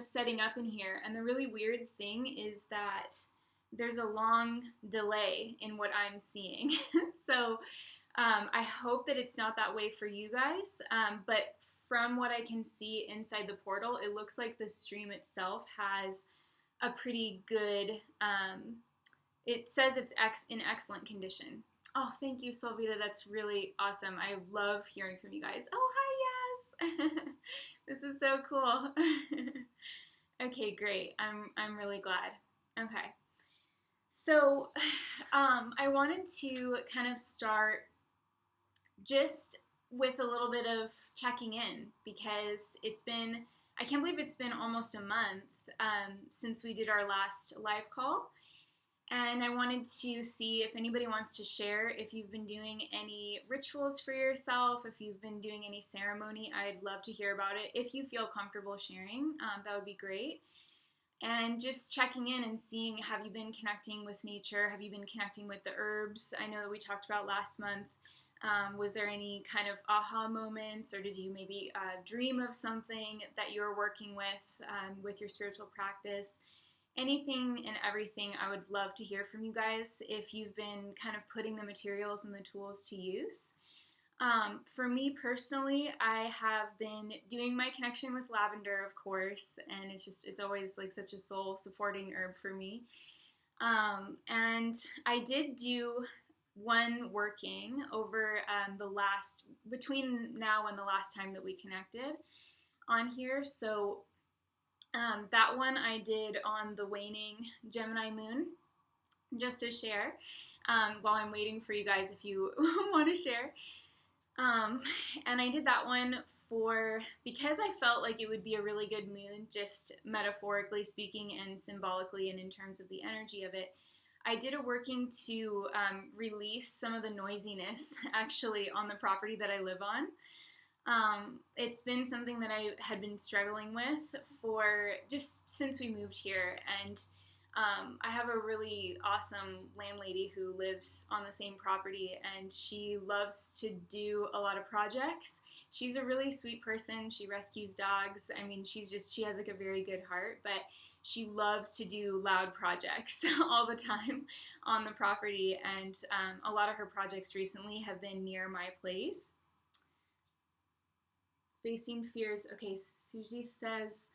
setting up in here, and the really weird thing is that there's a long delay in what I'm seeing. So I hope that it's not that way for you guys, but from what I can see inside the portal, it looks like the stream itself has a pretty good, it says it's in excellent condition. Oh, thank you, Solvita. That's really awesome. I love hearing from you guys. Oh, hi, yes. This is so cool. Okay, great. I'm really glad. Okay. So, I wanted to kind of start just with a little bit of checking in because I can't believe it's been almost a month since we did our last live call. And I wanted to see if anybody wants to share if you've been doing any rituals for yourself, if you've been doing any ceremony. I'd love to hear about it. If you feel comfortable sharing, that would be great. And just checking in and seeing, have you been connecting with nature? Have you been connecting with the herbs? I know that we talked about last month. Was there any kind of aha moments, or did you maybe dream of something that you were working with your spiritual practice? Anything and everything, I would love to hear from you guys if you've been kind of putting the materials and the tools to use. For me personally, I have been doing my connection with lavender, of course, and it's always like such a soul supporting herb for me. And I did do one working over between now and the last time that we connected on here. So that one I did on the waning Gemini moon, just to share, while I'm waiting for you guys if you want to share. And I did that one because I felt like it would be a really good moon, just metaphorically speaking and symbolically and in terms of the energy of it. I did a working to release some of the noisiness actually on the property that I live on. It's been something that I had been struggling with for just since we moved here, and I have a really awesome landlady who lives on the same property, and she loves to do a lot of projects. She's a really sweet person. She rescues dogs. I mean, she has like a very good heart, but she loves to do loud projects all the time on the property, and a lot of her projects recently have been near my place. Facing fears. Okay, Suji says,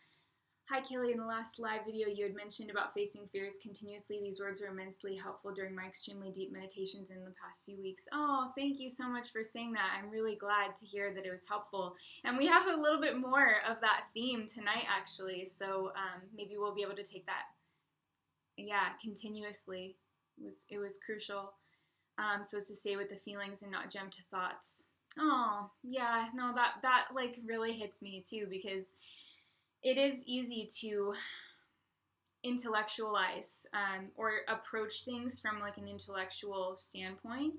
hi Kelly, in the last live video you had mentioned about facing fears continuously. These words were immensely helpful during my extremely deep meditations in the past few weeks. Oh, thank you so much for saying that. I'm really glad to hear that it was helpful. And we have a little bit more of that theme tonight actually, so maybe we'll be able to take that, continuously. It was crucial. So as to stay with the feelings and not jump to thoughts. Oh, yeah, no, that like really hits me too, because it is easy to intellectualize or approach things from like an intellectual standpoint.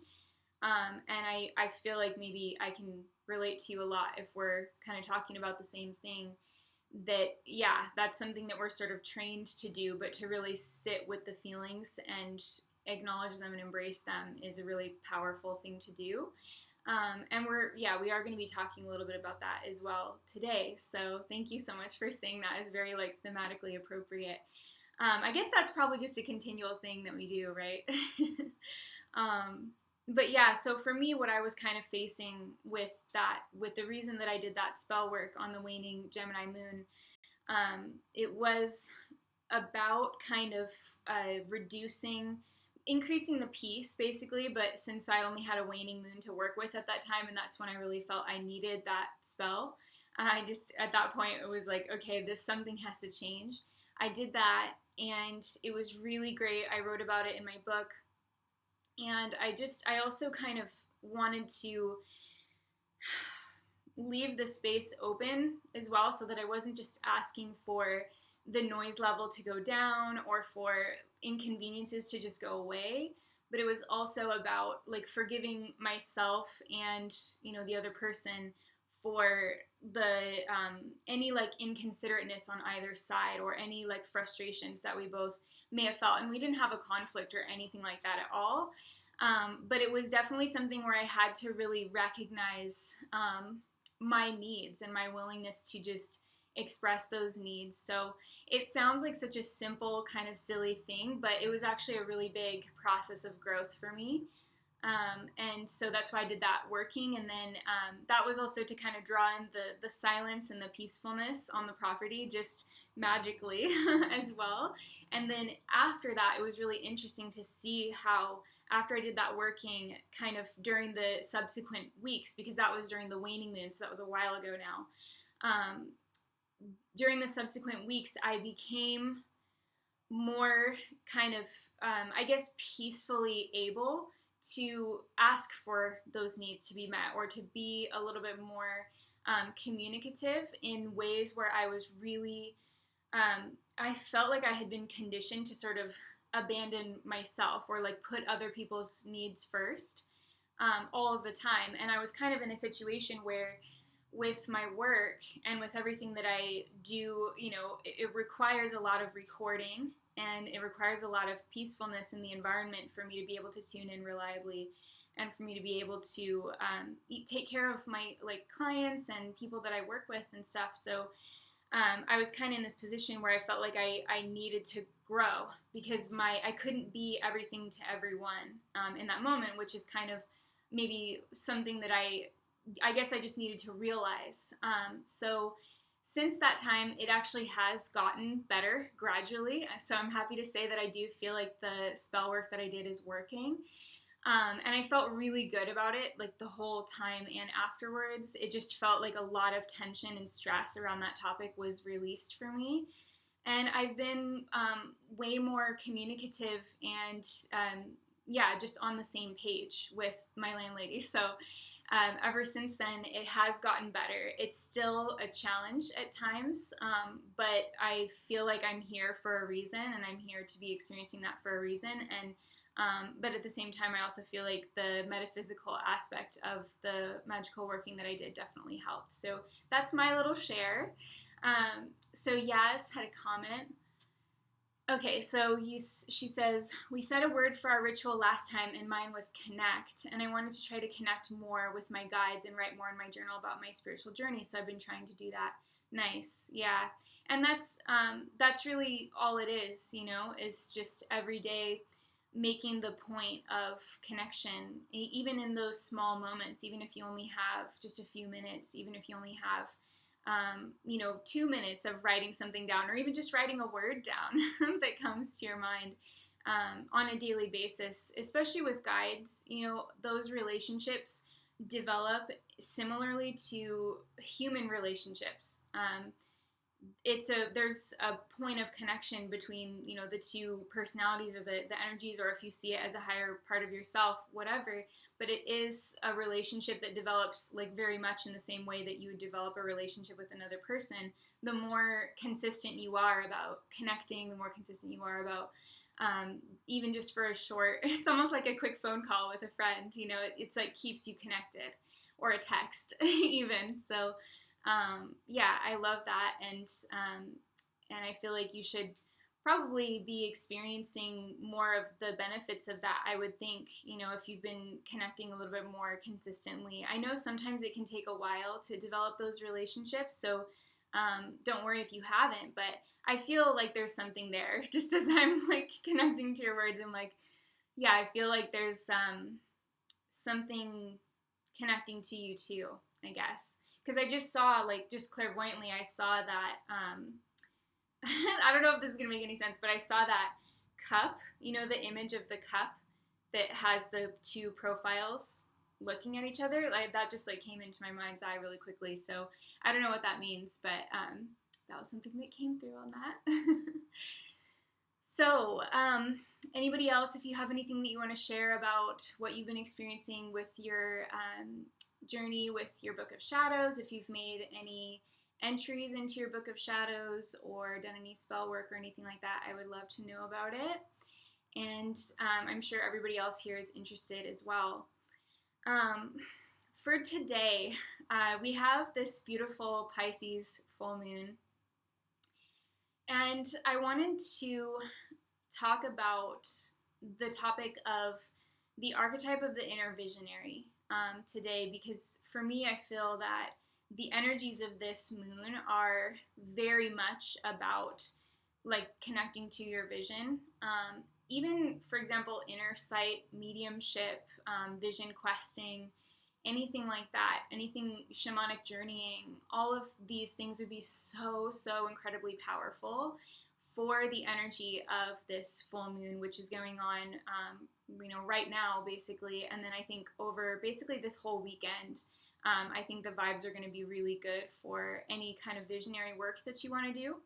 And I feel like maybe I can relate to you a lot if we're kind of talking about the same thing. That, yeah, that's something that we're sort of trained to do, but to really sit with the feelings and acknowledge them and embrace them is a really powerful thing to do. And we are going to be talking a little bit about that as well today. So thank you so much for saying that. Is very like thematically appropriate. I guess that's probably just a continual thing that we do, right? But yeah, so for me, what I was kind of facing with the reason that I did that spell work on the waning Gemini moon, it was about kind of increasing the peace, basically, but since I only had a waning moon to work with at that time, and that's when I really felt I needed that spell, at that point, it was like, okay, something has to change. I did that, and it was really great. I wrote about it in my book, and I also kind of wanted to leave the space open as well, so that I wasn't just asking for the noise level to go down or for inconveniences to just go away, but it was also about like forgiving myself and the other person for the any like inconsiderateness on either side, or any like frustrations that we both may have felt. And we didn't have a conflict or anything like that at all, but it was definitely something where I had to really recognize my needs and my willingness to just express those needs. So it sounds like such a simple, kind of silly thing, but it was actually a really big process of growth for me. And so that's why I did that working. And then that was also to kind of draw in the silence and the peacefulness on the property just magically as well. And then after that, it was really interesting to see how, after I did that working, kind of during the subsequent weeks, because that was during the waning moon, so that was a while ago now. During the subsequent weeks, I became more kind of, I guess, peacefully able to ask for those needs to be met, or to be a little bit more communicative in ways where I was really, I felt like I had been conditioned to sort of abandon myself, or like put other people's needs first all of the time. And I was kind of in a situation where, with my work and with everything that I do, it requires a lot of recording, and it requires a lot of peacefulness in the environment for me to be able to tune in reliably, and for me to be able to take care of my clients and people that I work with and stuff. So I was kind of in this position where I felt like I needed to grow, because I couldn't be everything to everyone in that moment, which is kind of maybe something that I guess I just needed to realize. So since that time, it actually has gotten better gradually. So I'm happy to say that I do feel like the spell work that I did is working. And I felt really good about it, like the whole time and afterwards. It just felt like a lot of tension and stress around that topic was released for me. And I've been way more communicative and, just on the same page with my landlady. So ever since then, it has gotten better. It's still a challenge at times, but I feel like I'm here for a reason, and I'm here to be experiencing that for a reason. And but at the same time, I also feel like the metaphysical aspect of the magical working that I did definitely helped. So that's my little share. So Yas had a comment. Okay, so she says, we said a word for our ritual last time, and mine was connect, and I wanted to try to connect more with my guides and write more in my journal about my spiritual journey, so I've been trying to do that. Nice, yeah. And that's really all it is, is just every day making the point of connection, even in those small moments, even if you only have just a few minutes, even if you only have 2 minutes of writing something down, or even just writing a word down that comes to your mind on a daily basis, especially with guides. Those relationships develop similarly to human relationships. There's a point of connection between the two personalities, or the energies, or if you see it as a higher part of yourself, whatever. But it is a relationship that develops very much in the same way that you would develop a relationship with another person. The more consistent you are about connecting, the more consistent you are about even just for a short, it's almost like a quick phone call with a friend. It's like keeps you connected, or a text even. So I love that, and I feel like you should probably be experiencing more of the benefits of that. I would think, if you've been connecting a little bit more consistently. I know sometimes it can take a while to develop those relationships, so don't worry if you haven't, but I feel like there's something there. Just as I'm connecting to your words, I'm I feel like there's something connecting to you too, I guess. Because I just saw, just clairvoyantly, I saw that, I don't know if this is going to make any sense, but I saw that cup, the image of the cup that has the two profiles looking at each other. That just came into my mind's eye really quickly. So I don't know what that means, but that was something that came through on that. So anybody else, if you have anything that you want to share about what you've been experiencing with your journey with your Book of Shadows, if you've made any entries into your Book of Shadows or done any spell work or anything like that, I would love to know about it. And I'm sure everybody else here is interested as well. For today, we have this beautiful Pisces full moon. And I wanted to talk about the topic of the archetype of the inner visionary today, because for me, I feel that the energies of this moon are very much about like connecting to your vision. Even, for example, inner sight, mediumship, vision questing, anything like that, anything shamanic journeying, all of these things would be so, so incredibly powerful for the energy of this full moon, which is going on, right now, basically. And then I think over basically this whole weekend, I think the vibes are going to be really good for any kind of visionary work that you want to do.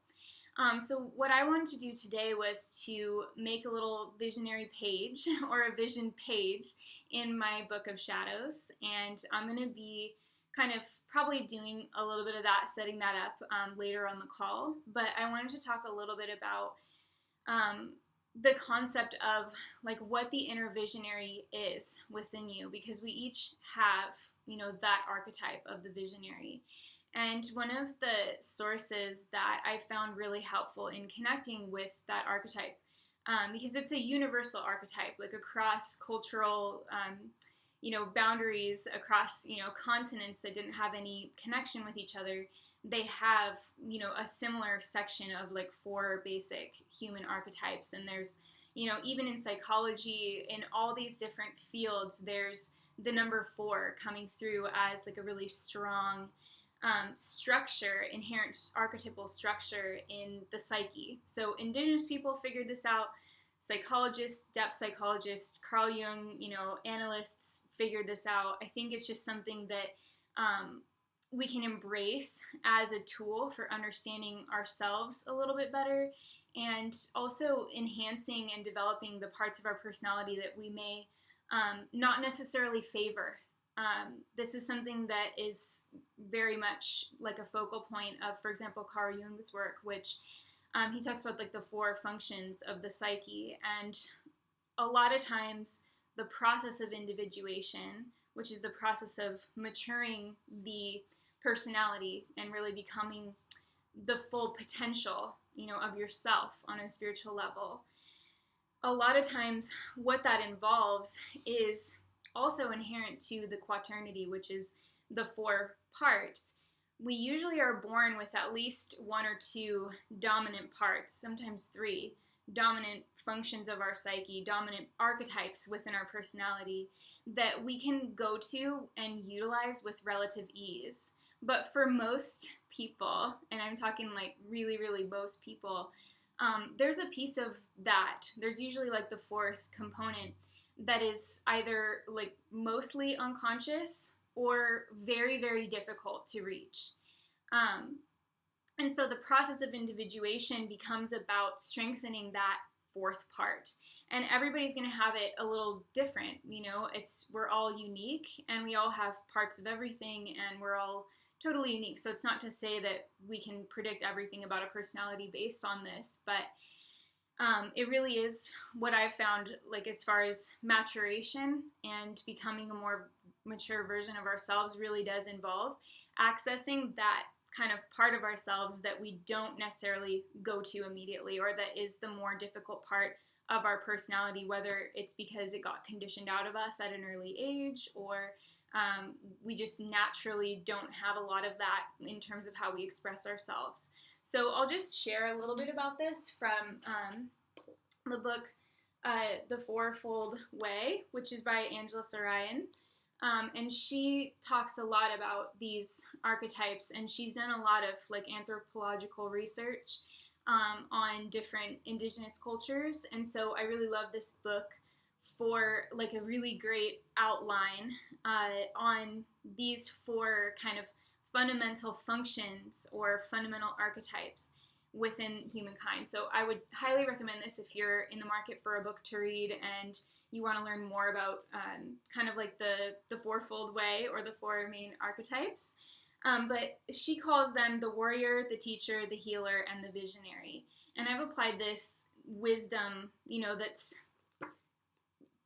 So what I wanted to do today was to make a little visionary page or a vision page in my book of shadows, and I'm going to be kind of probably doing a little bit of that, setting that up later on the call. But I wanted to talk a little bit about the concept of like what the inner visionary is within you, because we each have, that archetype of the visionary. And one of the sources that I found really helpful in connecting with that archetype, because it's a universal archetype, like across cultural, boundaries, across, continents that didn't have any connection with each other, they have, a similar section of like 4 basic human archetypes. And there's, even in psychology, in all these different fields, there's the number 4 coming through as like a really strong structure, inherent archetypal structure in the psyche. So indigenous people figured this out. Psychologists, depth psychologists, Carl Jung, analysts figured this out. I think it's just something that we can embrace as a tool for understanding ourselves a little bit better, and also enhancing and developing the parts of our personality that we may not necessarily favor. This is something that is very much like a focal point of, for example, Carl Jung's work, which he talks about like the 4 functions of the psyche. And a lot of times the process of individuation, which is the process of maturing the personality and really becoming the full potential, of yourself on a spiritual level, a lot of times what that involves is also inherent to the quaternity, which is the 4 parts. We usually are born with at least 1 or 2 dominant parts, sometimes 3 dominant functions of our psyche, dominant archetypes within our personality that we can go to and utilize with relative ease. But for most people, and I'm talking like really, really most people, there's a piece of that. There's usually like the 4th component that is either like mostly unconscious or very, very difficult to reach. And so the process of individuation becomes about strengthening that 4th part. And everybody's going to have it a little different. We're all unique and we all have parts of everything and we're all totally unique. So it's not to say that we can predict everything about a personality based on this, but it really is what I've found, like as far as maturation and becoming a more mature version of ourselves really does involve accessing that kind of part of ourselves that we don't necessarily go to immediately, or that is the more difficult part of our personality, whether it's because it got conditioned out of us at an early age, or we just naturally don't have a lot of that in terms of how we express ourselves. So I'll just share a little bit about this from the book, The Fourfold Way, which is by Angela Sarayan. And she talks a lot about these archetypes, and she's done a lot of like anthropological research on different indigenous cultures. And so I really love this book for like a really great outline on these 4 kind of fundamental functions or fundamental archetypes within humankind. So I would highly recommend this if you're in the market for a book to read and you want to learn more about kind of like the fourfold way or the 4 main archetypes. But she calls them the warrior, the teacher, the healer, and the visionary. And I've applied this wisdom, that's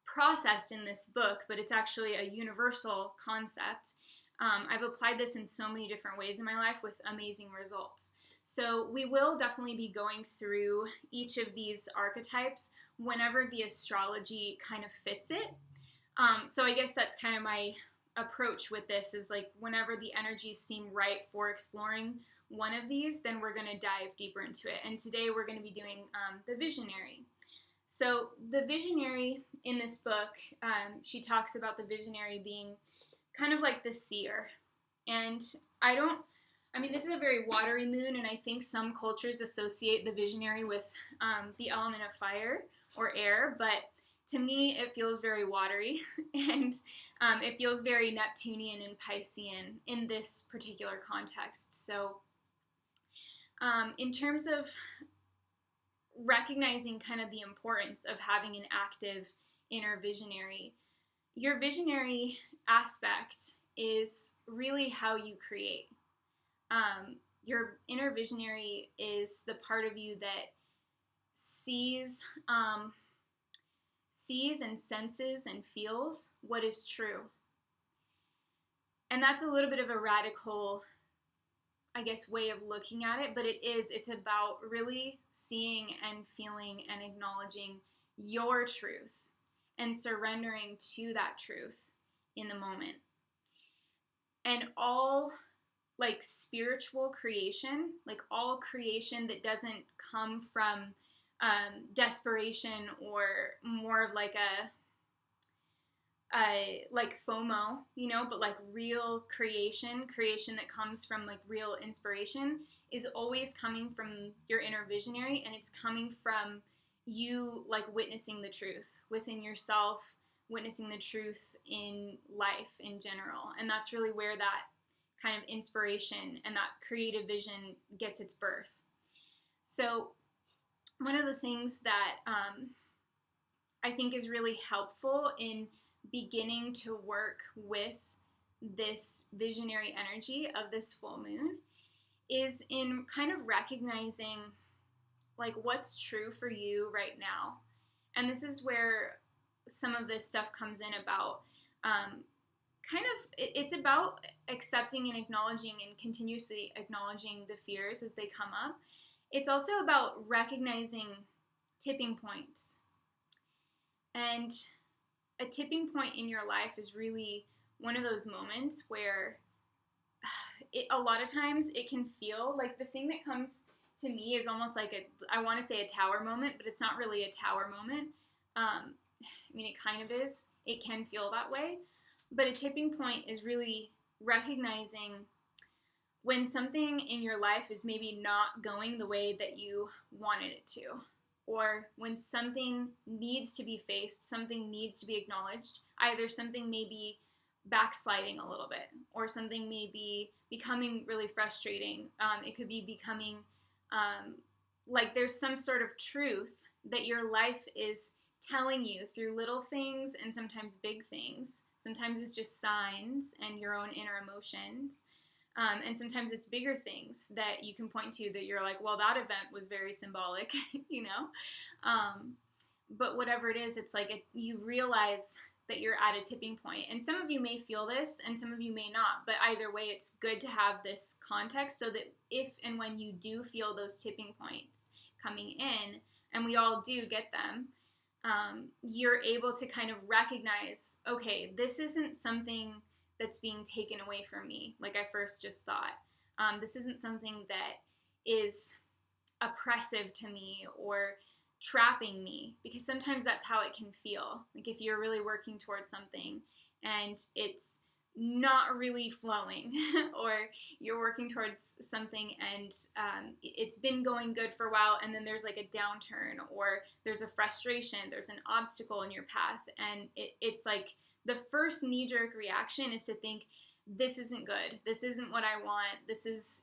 processed in this book, but it's actually a universal concept. I've applied this in so many different ways in my life with amazing results. So we will definitely be going through each of these archetypes whenever the astrology kind of fits it. So I guess that's kind of my approach with this is like whenever the energies seem right for exploring one of these, then we're going to dive deeper into it. And today we're going to be doing the visionary. So the visionary in this book, she talks about the visionary being kind of like the seer. And this is a very watery moon, and I think some cultures associate the visionary with the element of fire or air, but to me it feels very watery, and it feels very Neptunian and Piscean in this particular context. So in terms of recognizing kind of the importance of having an active inner visionary, your visionary aspect is really how you create. Your inner visionary is the part of you that sees and senses and feels what is true. And that's a little bit of a radical, I guess, way of looking at it, but it's about really seeing and feeling and acknowledging your truth and surrendering to that truth in the moment. And all like spiritual creation, like all creation that doesn't come from desperation or more of like like FOMO, but like real creation that comes from like real inspiration is always coming from your inner visionary, and it's coming from you like witnessing the truth within yourself, witnessing the truth in life in general. And that's really where that kind of inspiration and that creative vision gets its birth. So one of the things that I think is really helpful in beginning to work with this visionary energy of this full moon is in kind of recognizing like what's true for you right now. And this is where some of this stuff comes in about it's about accepting and acknowledging and continuously acknowledging the fears as they come up. It's also about recognizing tipping points. And a tipping point in your life is really one of those moments where a lot of times it can feel like the thing that comes to me is almost like I want to say a tower moment, but it's not really a tower moment. It kind of is. It can feel that way. But a tipping point is really recognizing when something in your life is maybe not going the way that you wanted it to, or when something needs to be faced, something needs to be acknowledged. Either something may be backsliding a little bit, or something may be becoming really frustrating. It could be becoming like there's some sort of truth that your life is telling you through little things and sometimes big things. Sometimes it's just signs and your own inner emotions. And sometimes it's bigger things that you can point to that you're like, well, that event was very symbolic, But whatever it is, it's like you realize that you're at a tipping point. And some of you may feel this and some of you may not. But either way, it's good to have this context so that if and when you do feel those tipping points coming in, and we all do get them, you're able to kind of recognize, okay, this isn't something that's being taken away from me, like I first just thought. This isn't something that is oppressive to me or trapping me, because sometimes that's how it can feel. Like if you're really working towards something and it's not really flowing, or you're working towards something and it's been going good for a while, and then there's like a downturn, or there's a frustration, there's an obstacle in your path, and it's like the first knee-jerk reaction is to think, this isn't good, this isn't what I want, this is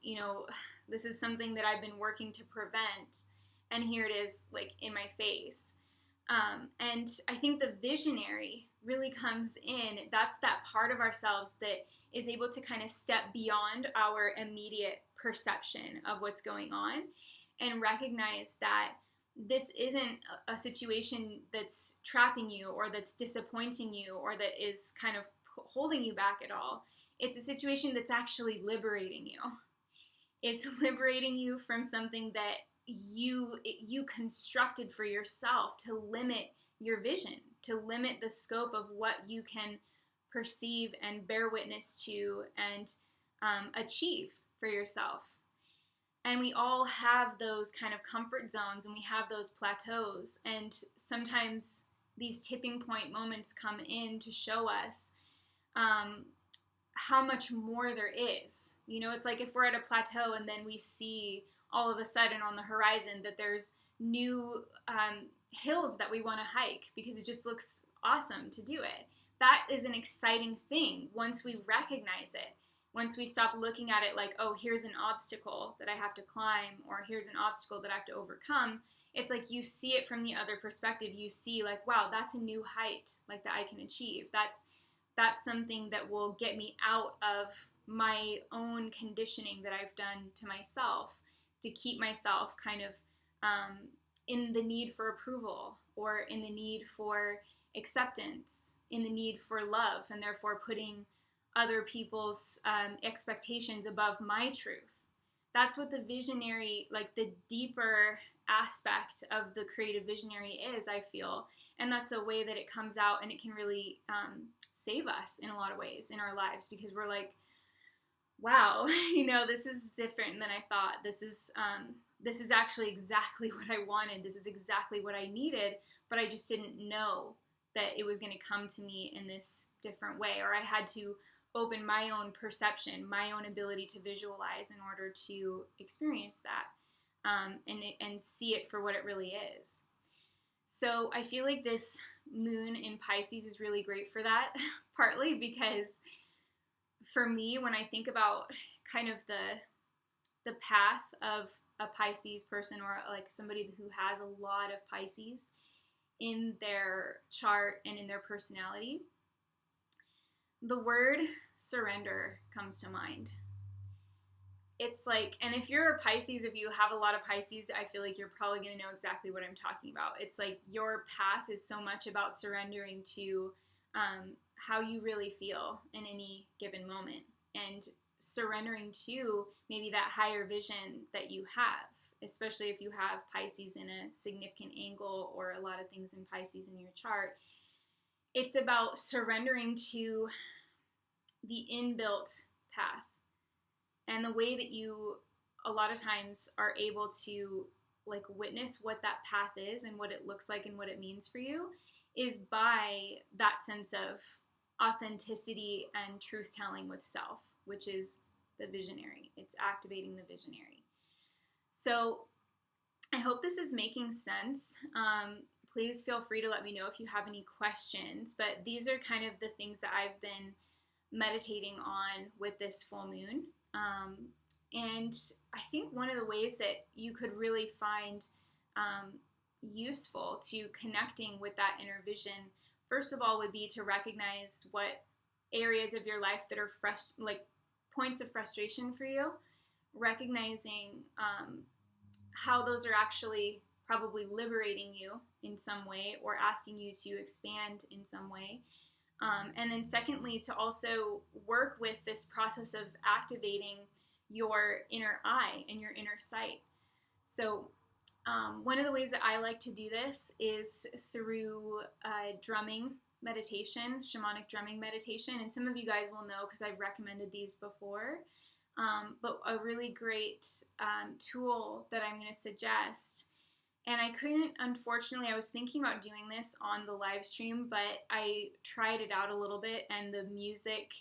something that I've been working to prevent, and here it is like in my face. And I think the visionary really comes in. That's that part of ourselves that is able to kind of step beyond our immediate perception of what's going on and recognize that this isn't a situation that's trapping you or that's disappointing you or that is kind of holding you back at all. It's a situation that's actually liberating you. It's liberating you from something that you constructed for yourself to limit your vision, to limit the scope of what you can perceive and bear witness to and achieve for yourself. And we all have those kind of comfort zones, and we have those plateaus. And sometimes these tipping point moments come in to show us how much more there is. You know, it's like if we're at a plateau and then we see all of a sudden on the horizon that there's new hills that we want to hike because it just looks awesome to do it. That is an exciting thing once we recognize it. Once we stop looking at it like, oh, here's an obstacle that I have to climb, or here's an obstacle that I have to overcome, it's like you see it from the other perspective. You see like, wow, that's a new height like that I can achieve. That's something that will get me out of my own conditioning that I've done to myself to keep myself kind of in the need for approval, or in the need for acceptance, in the need for love, and therefore putting other people's expectations above my truth. That's what the visionary, like the deeper aspect of the creative visionary is, I feel. And that's a way that it comes out, and it can really save us in a lot of ways in our lives, because we're like, wow, you know, this is different than I thought. This is actually exactly what I wanted. This is exactly what I needed, but I just didn't know that it was going to come to me in this different way, or I had to open my own perception, my own ability to visualize in order to experience that and see it for what it really is. So I feel like this moon in Pisces is really great for that, partly because for me, when I think about kind of the path of a Pisces person, or like somebody who has a lot of Pisces in their chart and in their personality, the word surrender comes to mind. It's like, and if you're a Pisces, if you have a lot of Pisces, I feel like you're probably going to know exactly what I'm talking about. It's like your path is so much about surrendering to how you really feel in any given moment, and surrendering to maybe that higher vision that you have, especially if you have Pisces in a significant angle or a lot of things in Pisces in your chart. It's about surrendering to the inbuilt path, and the way that you a lot of times are able to like witness what that path is and what it looks like and what it means for you is by that sense of authenticity and truth telling with self, which is the visionary. It's activating the visionary. So I hope this is making sense. Please feel free to let me know if you have any questions, but these are kind of the things that I've been meditating on with this full moon. And I think one of the ways that you could really find useful to connecting with that inner vision, first of all, would be to recognize what areas of your life that are like points of frustration for you, recognizing how those are actually probably liberating you in some way or asking you to expand in some way. And then secondly, to also work with this process of activating your inner eye and your inner sight. So one of the ways that I like to do this is through drumming meditation, shamanic drumming meditation. And some of you guys will know because I've recommended these before. But a really great tool that I'm going to suggest, and I couldn't, unfortunately, I was thinking about doing this on the live stream, but I tried it out a little bit and the music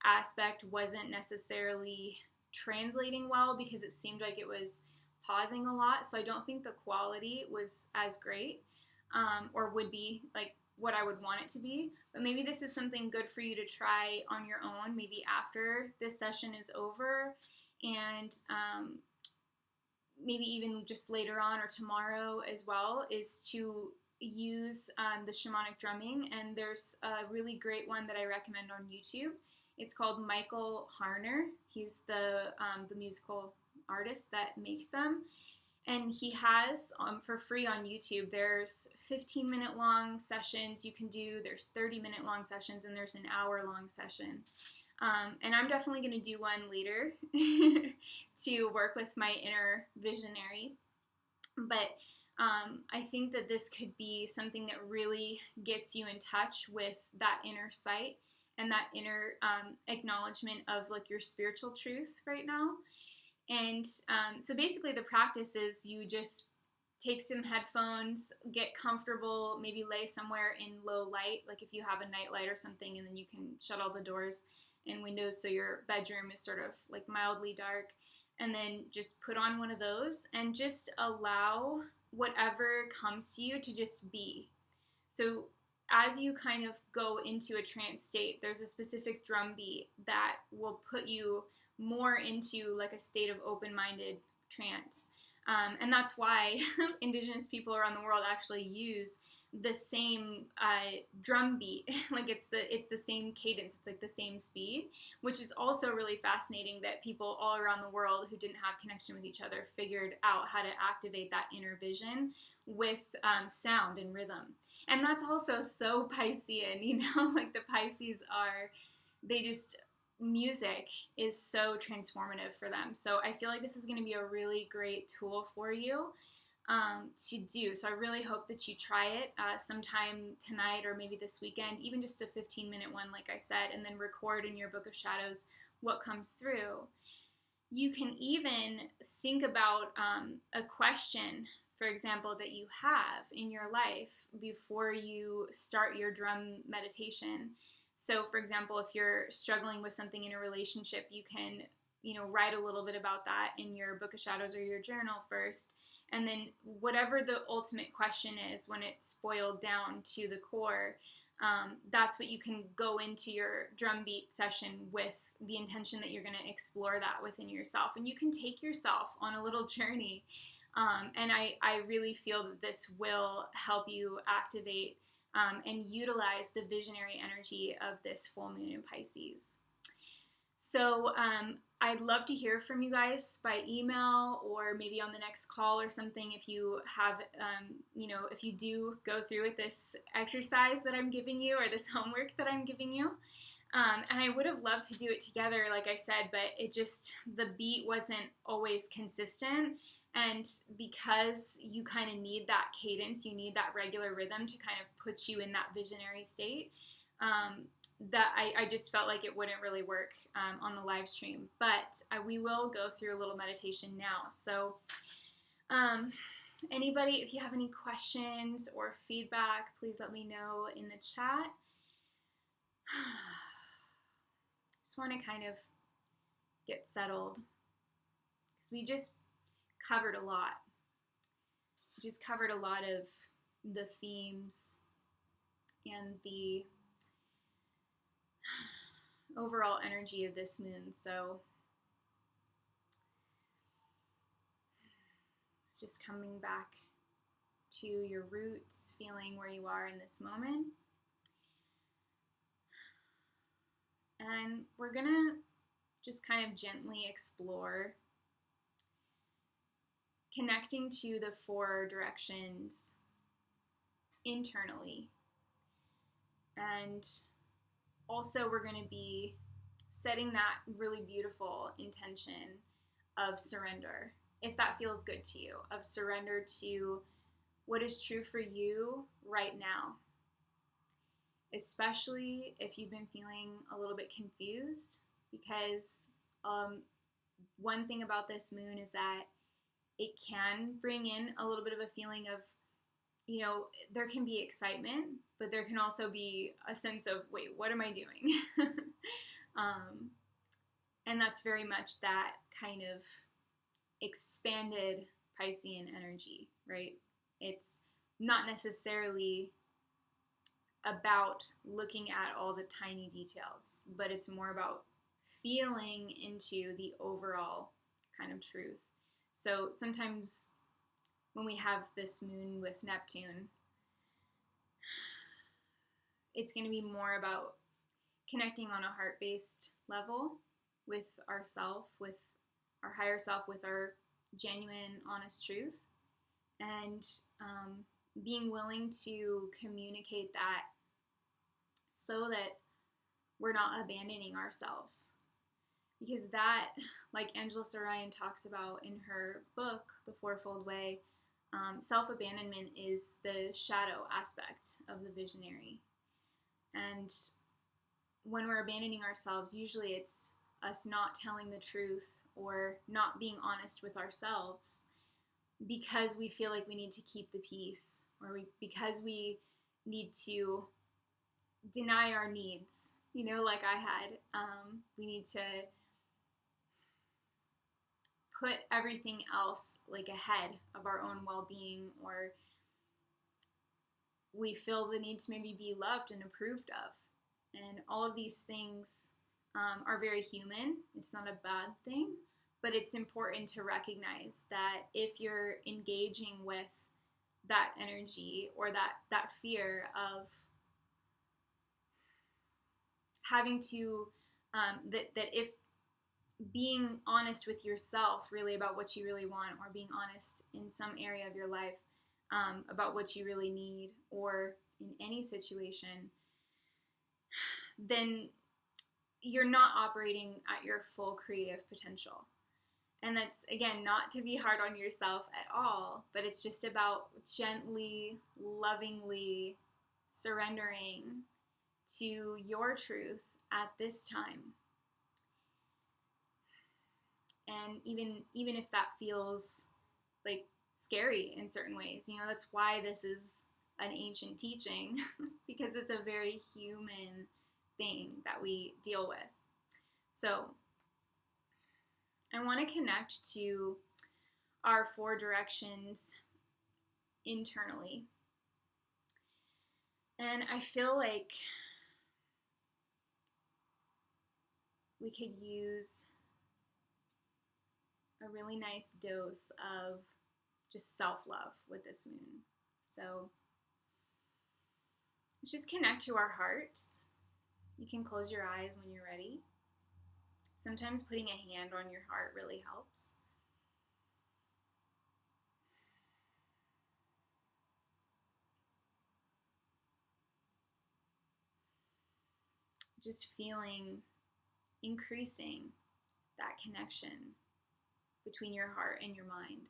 aspect wasn't necessarily translating well because it seemed like it was pausing a lot. So I don't think the quality was as great or would be like what I would want it to be. But maybe this is something good for you to try on your own, maybe after this session is over, and maybe even just later on or tomorrow as well, is to use the shamanic drumming. And there's a really great one that I recommend on YouTube. It's called Michael Harner. He's the musical artist that makes them. And he has, for free on YouTube, there's 15-minute long sessions you can do, there's 30-minute long sessions, and there's an hour-long session. And I'm definitely going to do one later to work with my inner visionary. But I think that this could be something that really gets you in touch with that inner sight and that inner acknowledgement of like your spiritual truth right now. And so basically the practice is you just take some headphones, get comfortable, maybe lay somewhere in low light, like if you have a night light or something, and then you can shut all the doors and windows so your bedroom is sort of like mildly dark, and then just put on one of those and just allow whatever comes to you to just be. So as you kind of go into a trance state, there's a specific drum beat that will put you more into like a state of open-minded trance. And that's why indigenous people around the world actually use the same drum beat. Like it's the same cadence. It's like the same speed, which is also really fascinating that people all around the world who didn't have connection with each other figured out how to activate that inner vision with sound and rhythm. And that's also so Piscean, you know, like the Pisces are, they just, music is so transformative for them. So I feel like this is going to be a really great tool for you to do. So I really hope that you try it sometime tonight or maybe this weekend, even just a 15-minute one, like I said, and then record in your book of shadows what comes through. You can even think about a question, for example, that you have in your life before you start your drum meditation. So, for example, if you're struggling with something in a relationship, you can, write a little bit about that in your book of shadows or your journal first. And then whatever the ultimate question is, when it's boiled down to the core, that's what you can go into your drum beat session with the intention that you're going to explore that within yourself. And you can take yourself on a little journey. And I really feel that this will help you activate and utilize the visionary energy of this full moon in Pisces. So I'd love to hear from you guys by email or maybe on the next call or something if you have, if you do go through with this exercise that I'm giving you or this homework that I'm giving you. And I would have loved to do it together, like I said, but the beat wasn't always consistent. And because you kind of need that cadence, you need that regular rhythm to kind of put you in that visionary state, that I just felt like it wouldn't really work on the live stream. But we will go through a little meditation now. So anybody, if you have any questions or feedback, please let me know in the chat. Just want to kind of get settled because we just covered a lot. Just covered a lot of the themes and the overall energy of this moon. So it's just coming back to your roots, feeling where you are in this moment. And we're gonna just kind of gently explore connecting to the 4 directions internally. And also we're going to be setting that really beautiful intention of surrender, if that feels good to you, of surrender to what is true for you right now. Especially if you've been feeling a little bit confused, because one thing about this moon is that it can bring in a little bit of a feeling of, there can be excitement, but there can also be a sense of, wait, what am I doing? And that's very much that kind of expanded Piscean energy, right? It's not necessarily about looking at all the tiny details, but it's more about feeling into the overall kind of truth. So sometimes when we have this moon with Neptune, it's going to be more about connecting on a heart-based level with ourself, with our higher self, with our genuine, honest truth, and being willing to communicate that so that we're not abandoning ourselves. Because that, like Angela Sarayan talks about in her book, The Fourfold Way, self-abandonment is the shadow aspect of the visionary. And when we're abandoning ourselves, usually it's us not telling the truth or not being honest with ourselves because we feel like we need to keep the peace, or because we need to deny our needs, like I had. We need to put everything else like ahead of our own well-being, or we feel the need to maybe be loved and approved of. And all of these things are very human. It's not a bad thing, but it's important to recognize that if you're engaging with that energy or that fear of having to, that if being honest with yourself really about what you really want, or being honest in some area of your life about what you really need, or in any situation, then you're not operating at your full creative potential. And that's, again, not to be hard on yourself at all, but it's just about gently, lovingly surrendering to your truth at this time. And even if that feels like scary in certain ways, that's why this is an ancient teaching, because it's a very human thing that we deal with. So I want to connect to our 4 directions internally. And I feel like we could use a really nice dose of just self-love with this moon. So let's just connect to our hearts. You can close your eyes when you're ready. Sometimes putting a hand on your heart really helps. Just feeling, increasing that connection between your heart and your mind.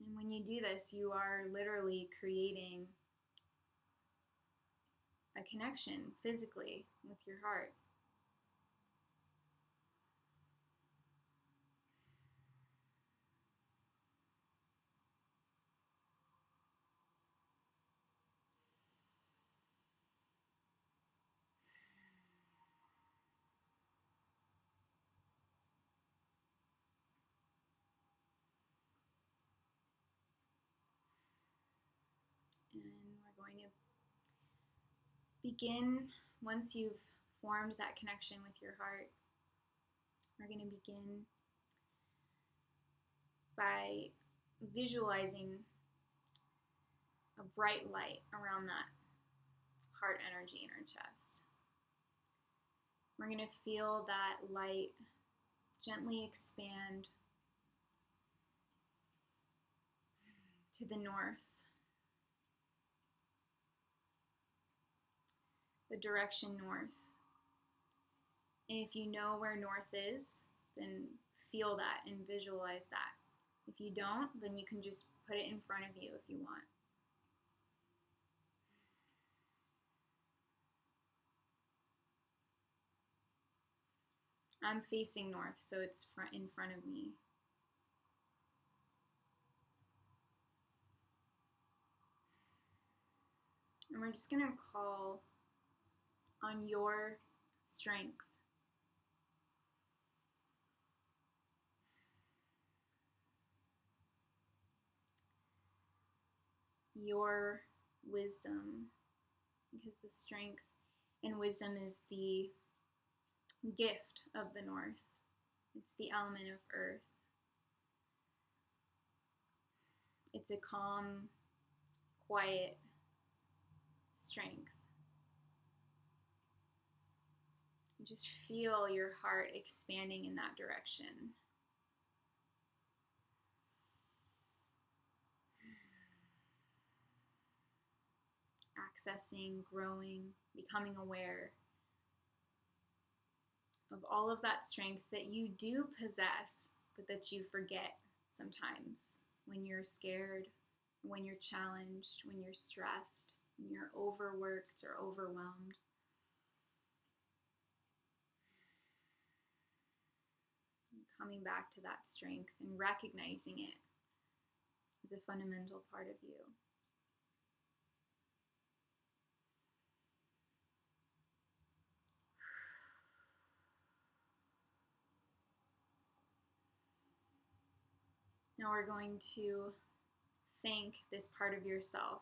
And when you do this, you are literally creating a connection physically with your heart. And we're going to begin, once you've formed that connection with your heart, we're going to begin by visualizing a bright light around that heart energy in our chest. We're going to feel that light gently expand to the north, the direction north. And if you know where north is, then feel that and visualize that. If you don't, then you can just put it in front of you if you want. I'm facing north, so it's in front of me. And we're just going to call on your strength, your wisdom, because the strength and wisdom is the gift of the north. It's the element of earth. It's a calm, quiet strength. Just feel your heart expanding in that direction. Accessing, growing, becoming aware. of all of that strength that you do possess, but that you forget sometimes when you're scared, when you're challenged, when you're stressed, when you're overworked or overwhelmed. And coming back to that strength and recognizing it as a fundamental part of you. Now we're going to thank this part of yourself.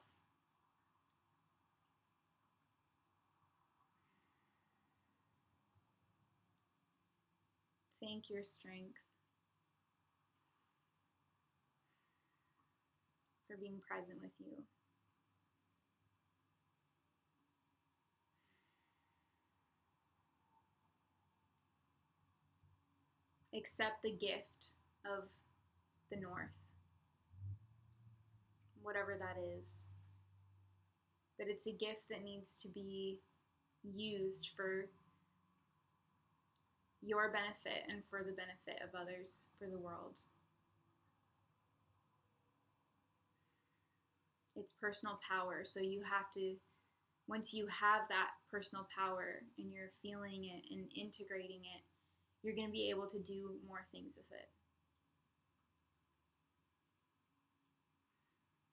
Thank your strength for being present with you. Accept the gift of the North, whatever that is. But it's a gift that needs to be used for your benefit and for the benefit of others, for the world. It's personal power, so you have to, once you have that personal power and you're feeling it and integrating it, you're going to be able to do more things with it.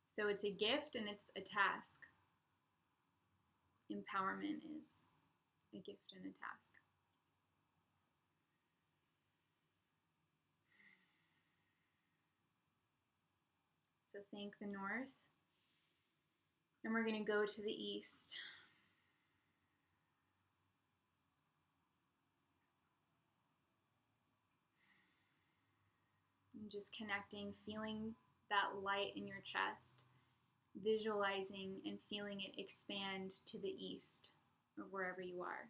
So it's a gift and it's a task. Empowerment is a gift and a task. So thank the North. And we're going to go to the East. And just connecting, feeling that light in your chest, visualizing and feeling it expand to the east of wherever you are.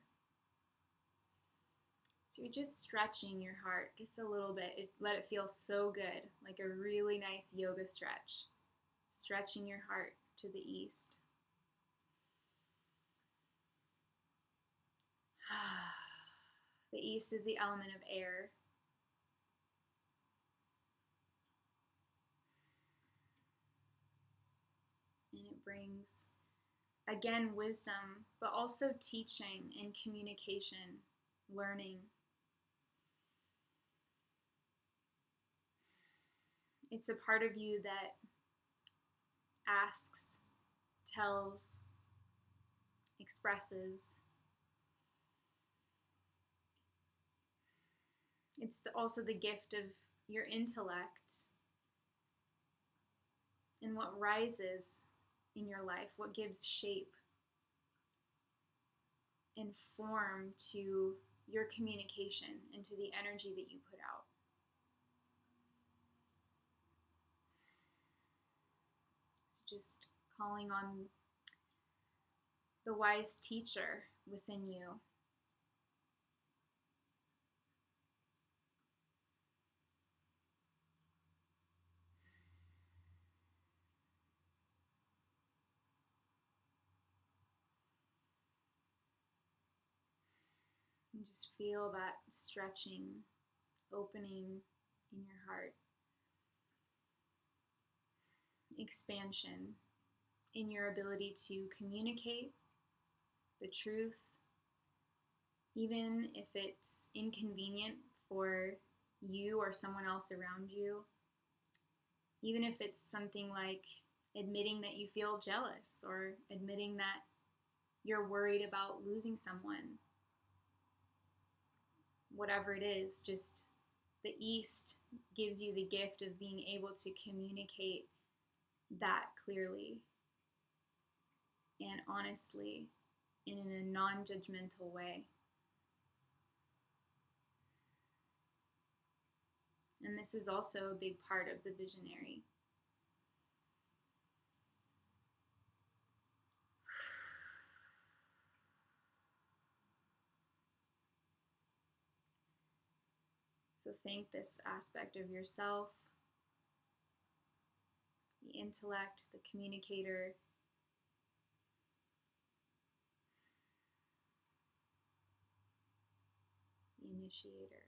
So you're just stretching your heart just a little bit. Let it feel so good, like a really nice yoga stretch. Stretching your heart to the east. The east is the element of air. And it brings, again, wisdom, but also teaching and communication, learning. It's a part of you that asks, tells, expresses. It's also the gift of your intellect and what rises in your life, what gives shape and form to your communication and to the energy that you put out. So just calling on the wise teacher within you. And just feel that stretching, opening in your heart. Expansion in your ability to communicate the truth, even if it's inconvenient for you or someone else around you. Even if it's something like admitting that you feel jealous or admitting that you're worried about losing someone. Whatever it is, just the East gives you the gift of being able to communicate that clearly and honestly and in a non-judgmental way. And this is also a big part of the visionary. So thank this aspect of yourself, the intellect, the communicator, the initiator.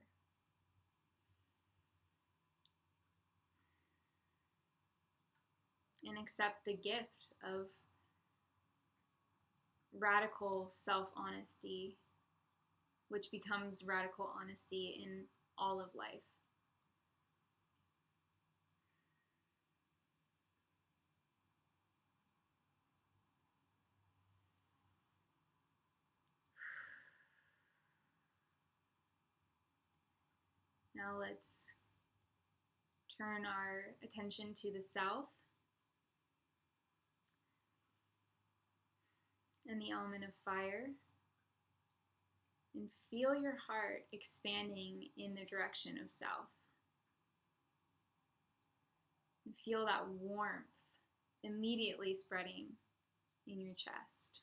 And accept the gift of radical self-honesty, which becomes radical honesty in all of life. Now let's turn our attention to the south and the element of fire, and feel your heart expanding in the direction of south. And feel that warmth immediately spreading in your chest.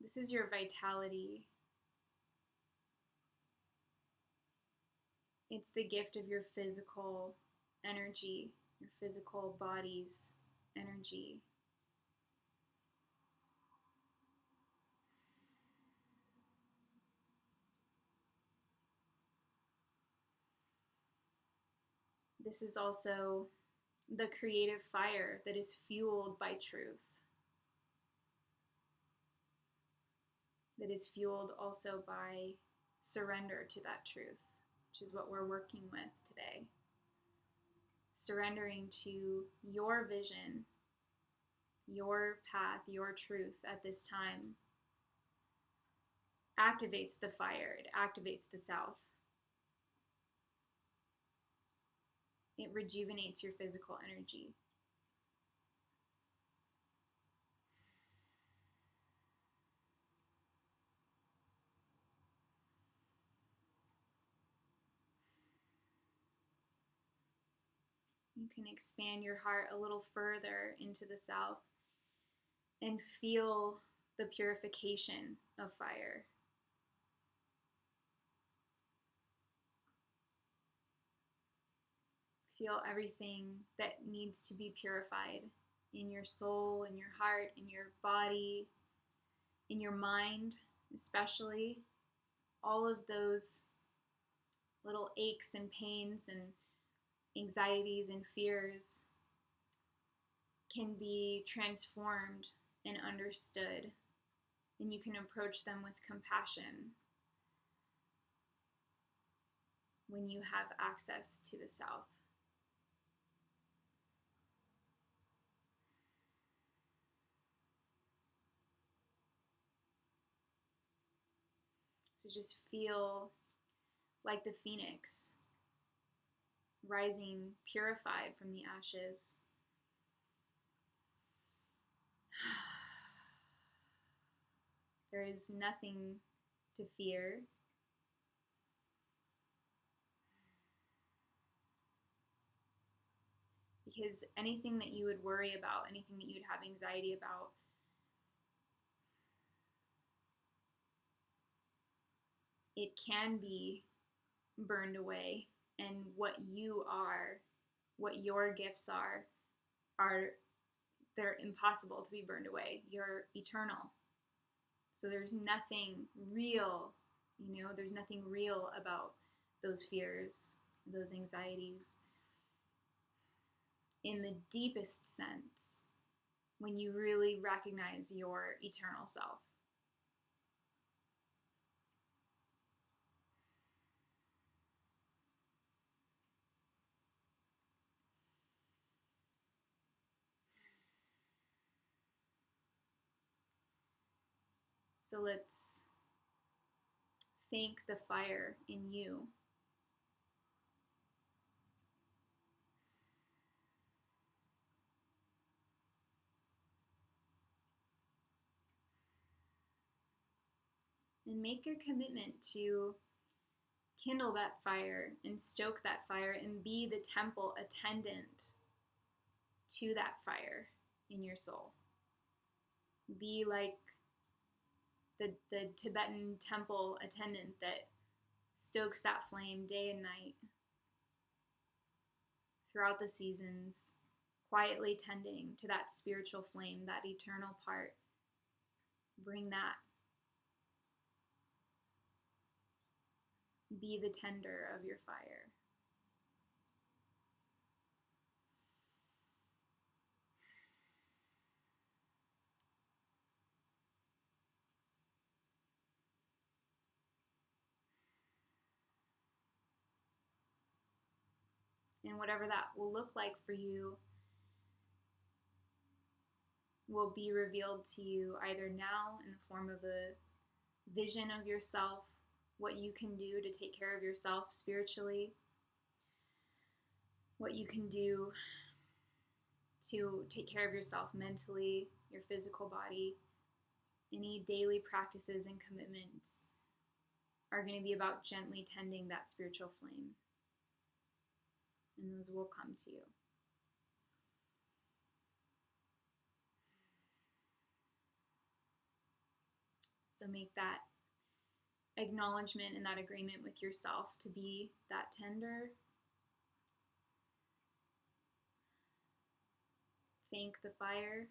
This is your vitality. It's the gift of your physical energy, your physical body's energy. This is also the creative fire that is fueled by truth, that is fueled also by surrender to that truth, which is what we're working with today. Surrendering to your vision, your path, your truth at this time activates the fire, it activates the south. It rejuvenates your physical energy. You can expand your heart a little further into the south and feel the purification of fire. Feel everything that needs to be purified in your soul, in your heart, in your body, in your mind, especially. All of those little aches and pains and anxieties and fears can be transformed and understood, and you can approach them with compassion when you have access to the south. So just feel like the phoenix rising purified from the ashes. There is nothing to fear. Because anything that you would worry about, anything that you'd have anxiety about, it can be burned away. And what you are, what your gifts are they're impossible to be burned away. You're eternal. So there's nothing real, there's nothing real about those fears, those anxieties. In the deepest sense, when you really recognize your eternal self. So let's thank the fire in you. And make your commitment to kindle that fire and stoke that fire and be the temple attendant to that fire in your soul. Be like the Tibetan temple attendant that stokes that flame day and night throughout the seasons, quietly tending to that spiritual flame, that eternal part. Bring that. Be the tender of your fire. And whatever that will look like for you will be revealed to you either now in the form of a vision of yourself, what you can do to take care of yourself spiritually, what you can do to take care of yourself mentally, your physical body. Any daily practices and commitments are going to be about gently tending that spiritual flame. And those will come to you. So make that acknowledgement and that agreement with yourself to be that tender. Thank the fire.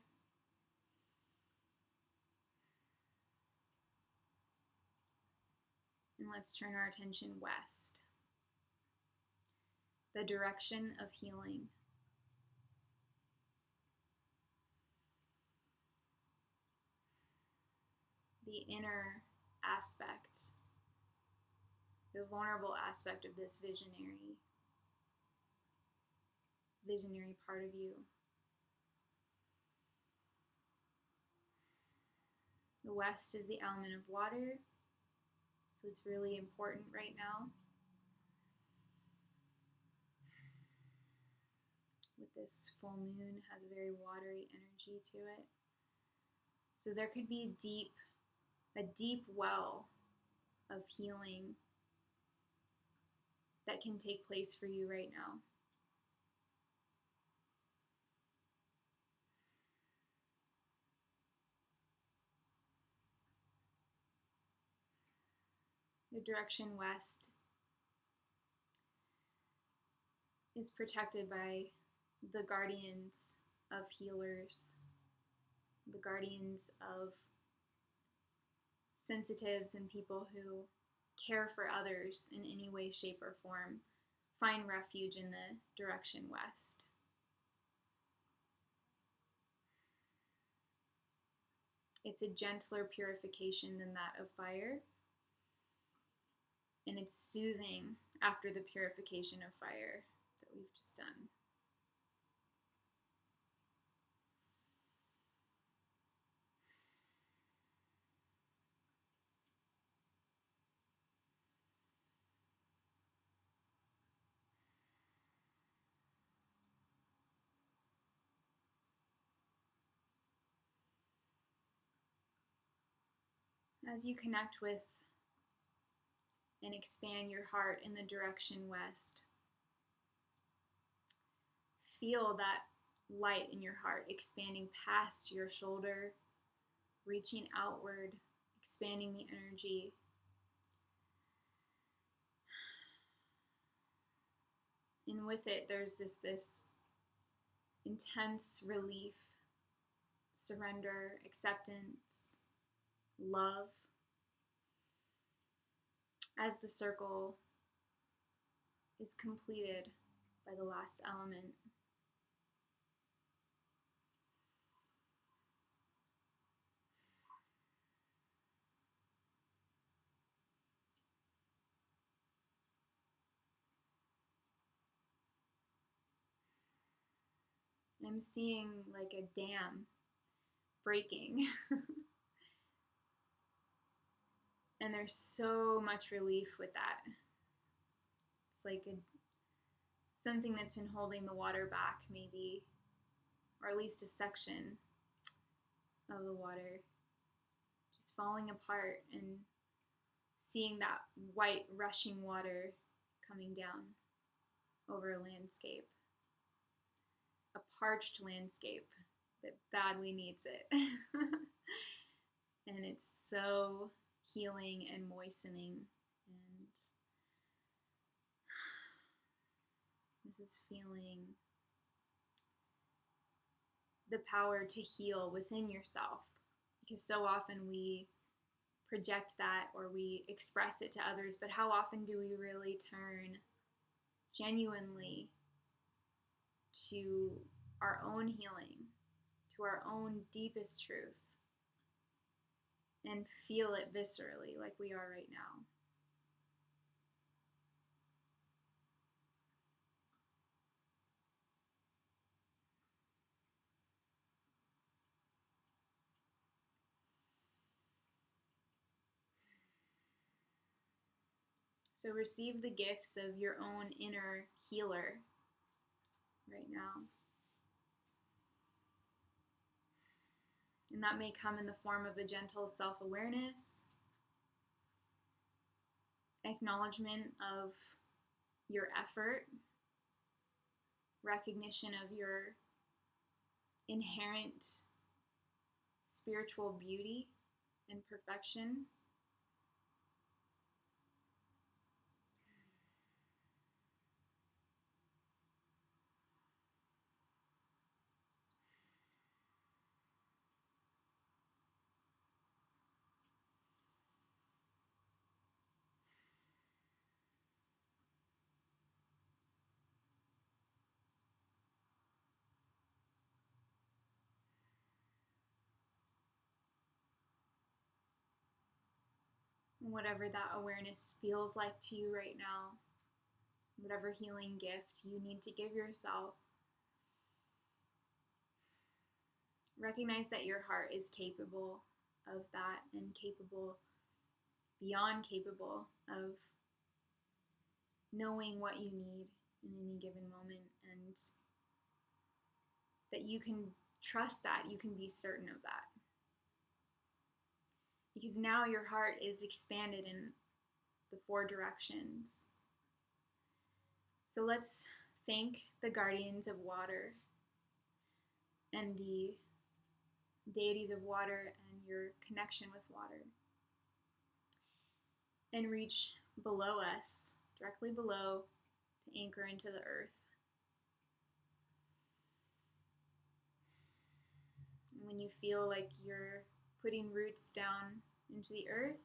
And let's turn our attention west, the direction of healing. The inner aspect, the vulnerable aspect of this visionary part of you. The west is the element of water, so it's really important right now. With this full moon, has a very watery energy to it. So there could be a deep well of healing that can take place for you right now. The direction west is protected by the guardians of healers, the guardians of sensitives and people who care for others in any way, shape, or form. Find refuge in the direction west. It's a gentler purification than that of fire, and it's soothing after the purification of fire that we've just done. As you connect with and expand your heart in the direction west, feel that light in your heart expanding past your shoulder, reaching outward, expanding the energy. And with it, there's this intense relief, surrender, acceptance, love, as the circle is completed by the last element. I'm seeing like a dam breaking. And there's so much relief with that. It's like something that's been holding the water back, maybe, or at least a section of the water just falling apart, and seeing that white rushing water coming down over a landscape, a parched landscape that badly needs it. And it's so healing and moistening. And this is feeling the power to heal within yourself, because so often we project that or we express it to others, but how often do we really turn genuinely to our own healing, to our own deepest truth, and feel it viscerally like we are right now? So receive the gifts of your own inner healer right now. And that may come in the form of a gentle self-awareness, acknowledgement of your effort, recognition of your inherent spiritual beauty and perfection. Whatever that awareness feels like to you right now, whatever healing gift you need to give yourself, recognize that your heart is capable of that, and capable, beyond capable of knowing what you need in any given moment, and that you can trust that, you can be certain of that. Because now your heart is expanded in the 4 directions. So let's thank the guardians of water and the deities of water and your connection with water. And reach below us, directly below, to anchor into the earth. And when you feel like you're putting roots down into the earth,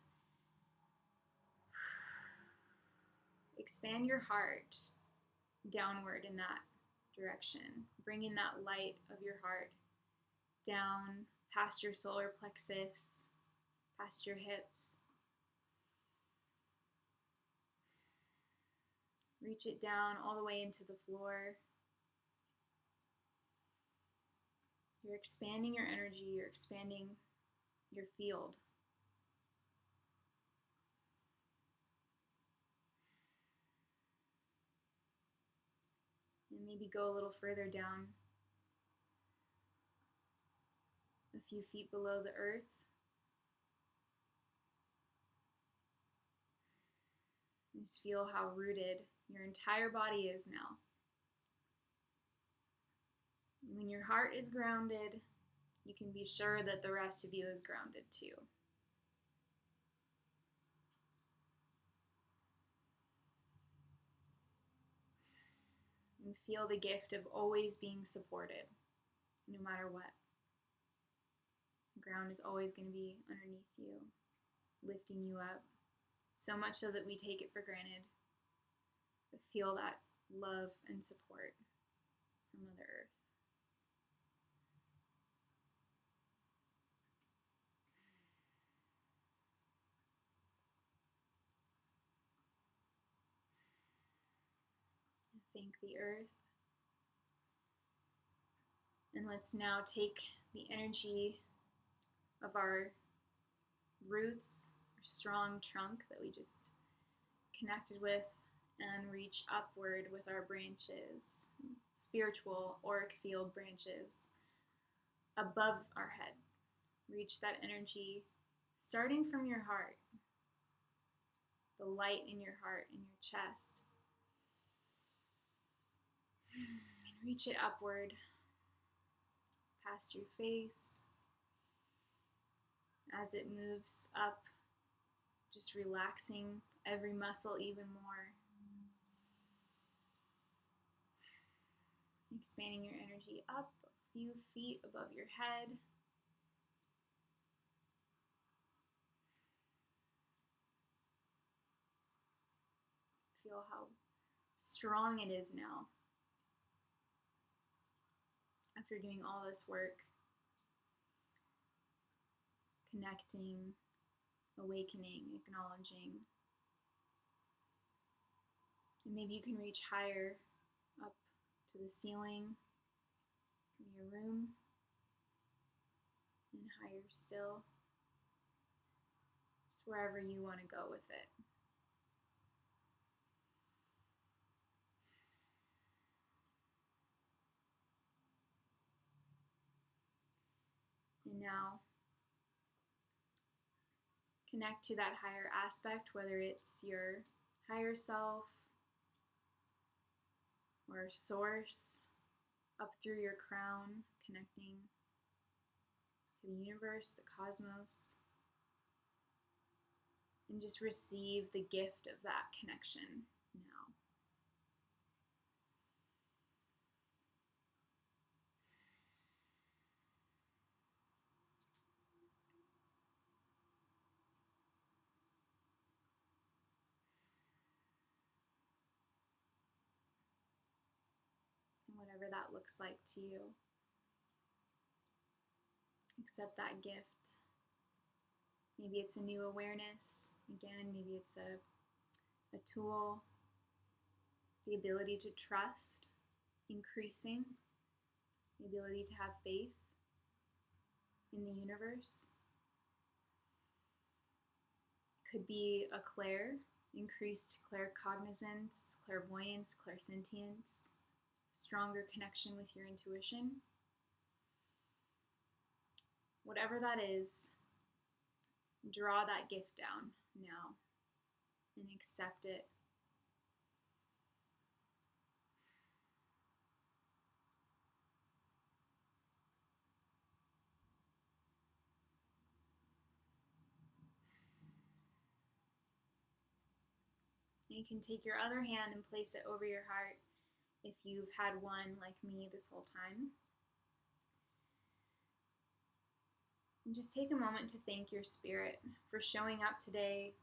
expand your heart downward in that direction, bringing that light of your heart down past your solar plexus, past your hips. Reach it down all the way into the floor. You're expanding your energy, you're expanding your field. And maybe go a little further down, a few feet below the earth. Just feel how rooted your entire body is now. When your heart is grounded, you can be sure that the rest of you is grounded too. And feel the gift of always being supported, no matter what. The ground is always going to be underneath you, lifting you up, so much so that we take it for granted. But feel that love and support from Mother Earth. Thank the earth. And let's now take the energy of our roots, our strong trunk that we just connected with, and reach upward with our branches, spiritual auric field branches above our head. Reach that energy starting from your heart, the light in your heart, in your chest. And reach it upward past your face. As it moves up, just relaxing every muscle even more. Expanding your energy up, few feet above your head. Feel how strong it is now after doing all this work, connecting, awakening, acknowledging. And maybe you can reach higher, up to the ceiling in your room, and higher still, just wherever you want to go with it. And now, connect to that higher aspect, whether it's your higher self or source, up through your crown, connecting to the universe, the cosmos, and just receive the gift of that connection now. And whatever that looks like to you, accept that gift. Maybe it's a new awareness. Again, maybe it's a tool, the ability to trust, increasing, the ability to have faith in the universe. Could be a increased claircognizance, clairvoyance, clairsentience, stronger connection with your intuition. Whatever that is, draw that gift down now and accept it. You can take your other hand and place it over your heart if you've had one like me this whole time. And just take a moment to thank your spirit for showing up today,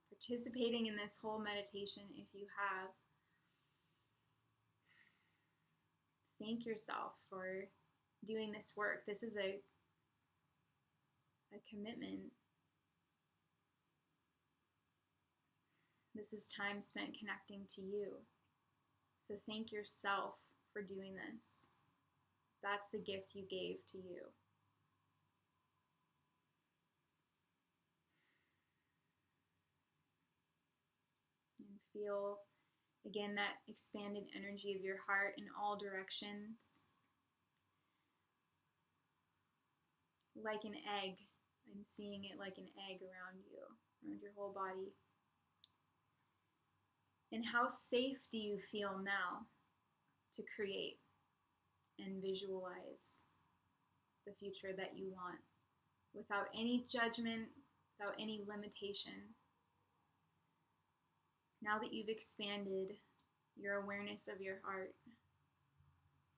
participating in this whole meditation if you have. Thank yourself for doing this work. This is a commitment. This is time spent connecting to you. So thank yourself for doing this. That's the gift you gave to you. And feel, again, that expanded energy of your heart in all directions. Like an egg. I'm seeing it like an egg around you, around your whole body. And how safe do you feel now to create and visualize the future that you want without any judgment, without any limitation? Now that you've expanded your awareness of your heart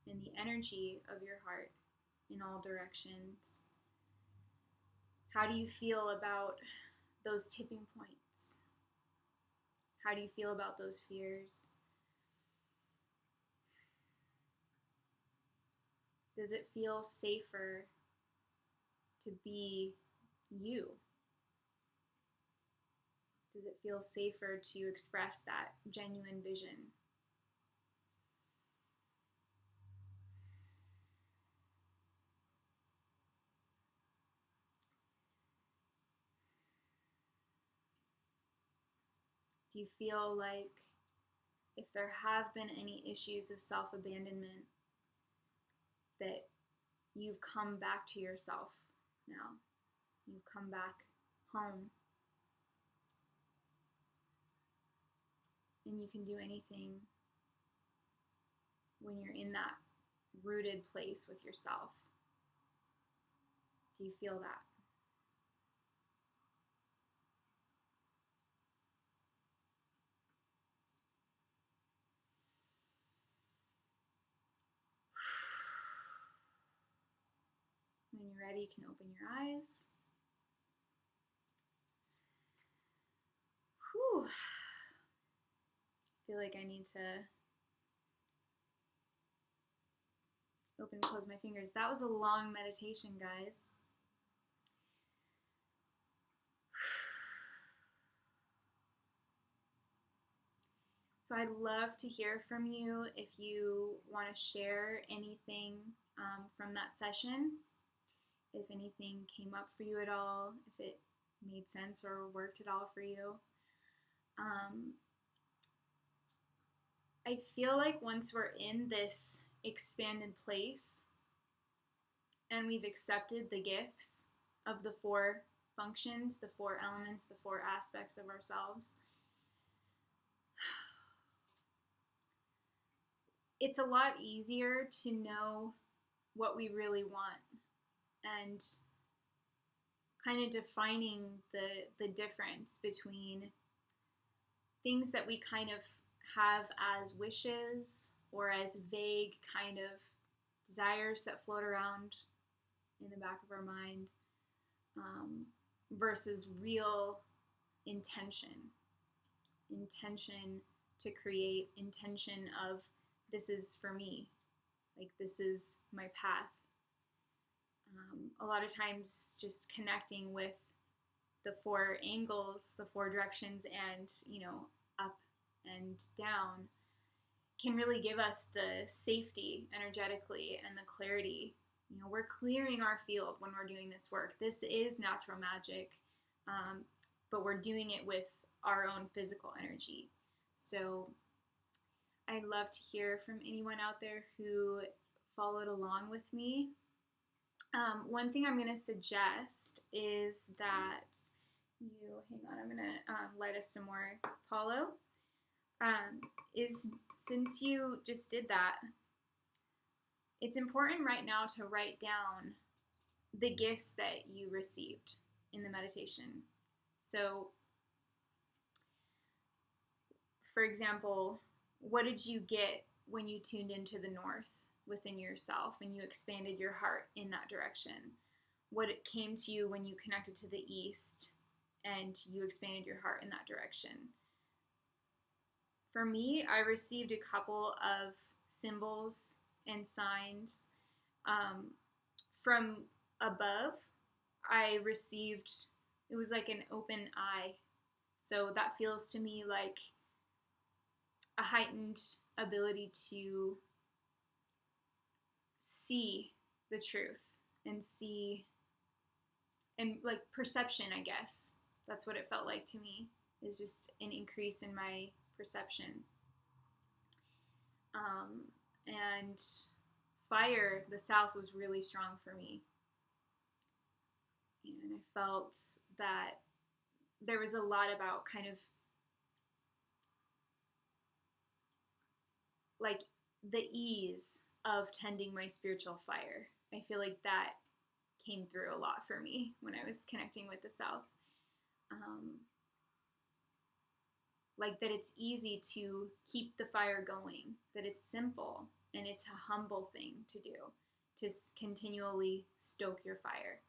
and the energy of your heart in all directions, how do you feel about those tipping points? How do you feel about those fears? Does it feel safer to be you? Does it feel safer to express that genuine vision? Do you feel like if there have been any issues of self-abandonment, that you've come back to yourself now? You've come back home. And you can do anything when you're in that rooted place with yourself. Do you feel that? When you're ready, you can open your eyes. Whew. I feel like I need to open and close my fingers. That was a long meditation, guys. So I'd love to hear from you if you want to share anything from that session, if anything came up for you at all, if it made sense or worked at all for you. I feel like once we're in this expanded place and we've accepted the gifts of the 4 functions, the 4 elements, the 4 aspects of ourselves, it's a lot easier to know what we really want and kind of defining the difference between things that we kind of have as wishes or as vague kind of desires that float around in the back of our mind versus real intention to create, intention of this is for me, like this is my path. A lot of times just connecting with the 4 angles, the 4 directions, and up and down can really give us the safety energetically and the clarity. We're clearing our field when we're doing this work. This is natural magic, but we're doing it with our own physical energy. So I'd love to hear from anyone out there who followed along with me. One thing I'm going to suggest is that hang on, I'm going to light us some more Paulo. Is since you just did that, it's important right now to write down the gifts that you received in the meditation. So, for example, what did you get when you tuned into the north within yourself and you expanded your heart in that direction? What it came to you when you connected to the east and you expanded your heart in that direction? For me, I received a couple of symbols and signs. From above, I received, it was like an open eye. So that feels to me like a heightened ability to see the truth and see, and like perception, I guess. That's what it felt like to me, is just an increase in my perception. And fire, the south, was really strong for me. And I felt that there was a lot about kind of like the ease of tending my spiritual fire. I feel like that came through a lot for me when I was connecting with the south. Like that it's easy to keep the fire going, that it's simple and it's a humble thing to do, to continually stoke your fire.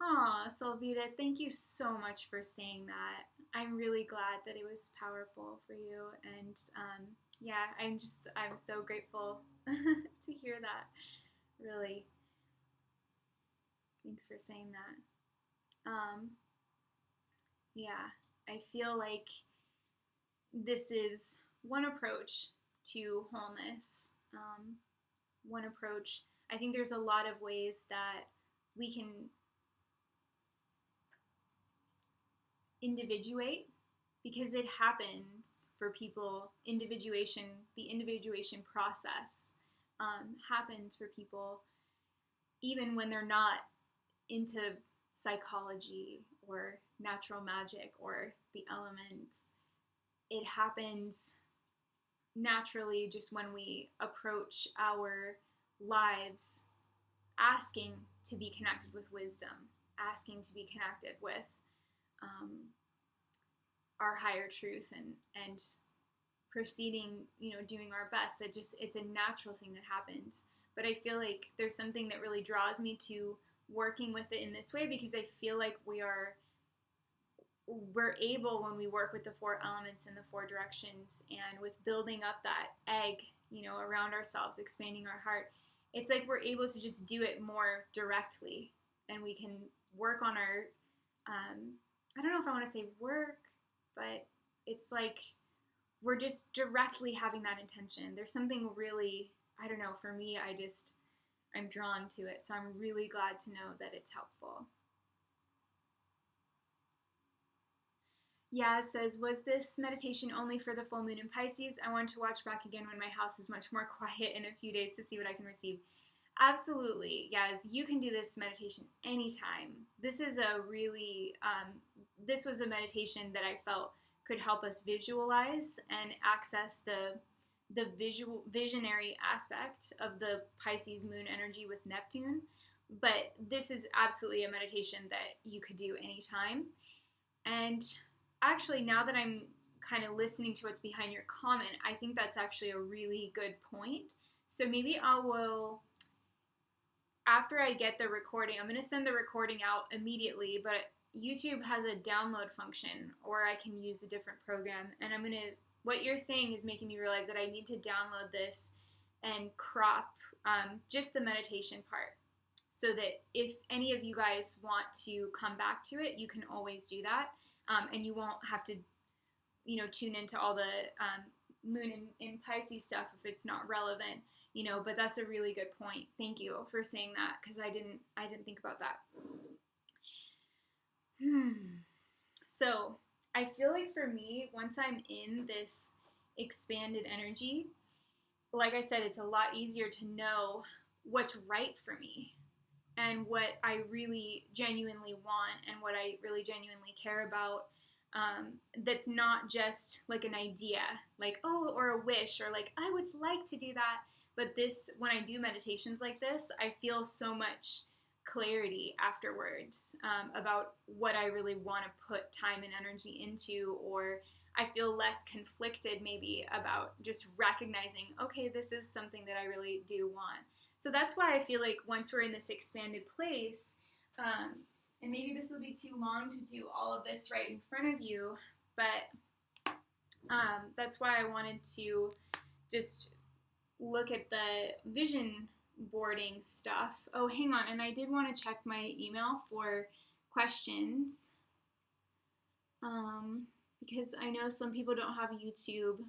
Aw, Solvita, thank you so much for saying that. I'm really glad that it was powerful for you. And yeah, I'm so grateful to hear that. Really. Thanks for saying that. Yeah, I feel like this is one approach to wholeness. One approach. I think there's a lot of ways that we can individuate, because it happens for people. The individuation process happens for people even when they're not into psychology or natural magic or the elements. It happens naturally just when we approach our lives asking to be connected with wisdom, asking to be connected with our higher truth, and proceeding, doing our best. It's a natural thing that happens. but I feel like there's something that really draws me to working with it in this way, because I feel like we're able, when we work with the four elements and the four directions, and with building up that egg, around ourselves, expanding our heart, it's like we're able to just do it more directly, and we can work on our, I don't know if I want to say work, but it's like we're just directly having that intention. There's something really, I don't know, for me, I'm drawn to it. So I'm really glad to know that it's helpful. Yaz says, was this meditation only for the full moon in Pisces? I want to watch back again when my house is much more quiet in a few days to see what I can receive. Absolutely. Yes, you can do this meditation anytime. This is this was a meditation that I felt could help us visualize and access the visionary aspect of the Pisces moon energy with Neptune. But this is absolutely a meditation that you could do anytime. And actually, now that I'm kind of listening to what's behind your comment, I think that's actually a really good point. So maybe I will, after I get the recording, I'm going to send the recording out immediately, but YouTube has a download function, or I can use a different program. And what you're saying is making me realize that I need to download this and crop just the meditation part, so that if any of you guys want to come back to it, you can always do that. And you won't have to, tune into all the moon in Pisces stuff if it's not relevant, but that's a really good point. Thank you for saying that, because I didn't think about that. So I feel like for me, once I'm in this expanded energy, like I said, it's a lot easier to know what's right for me and what I really genuinely want and what I really genuinely care about. That's not just like an idea, like, oh, or a wish, or like, I would like to do that. But when I do meditations like this, I feel so much clarity afterwards about what I really want to put time and energy into, or I feel less conflicted maybe about just recognizing, okay, this is something that I really do want. So that's why I feel like once we're in this expanded place, and maybe this will be too long to do all of this right in front of you, but that's why I wanted to just look at the vision boarding stuff. Oh, hang on, and I did want to check my email for questions, because I know some people don't have YouTube.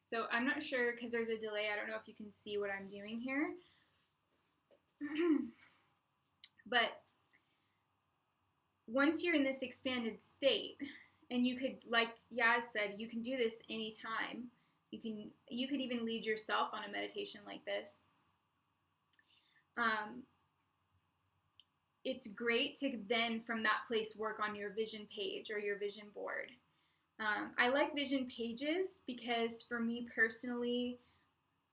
So I'm not sure, because there's a delay. I don't know if you can see what I'm doing here. But once you're in this expanded state, and you could, like Yaz said, you can do this anytime. You could even lead yourself on a meditation like this. It's great to then, from that place, work on your vision page or your vision board. I like vision pages because, for me personally,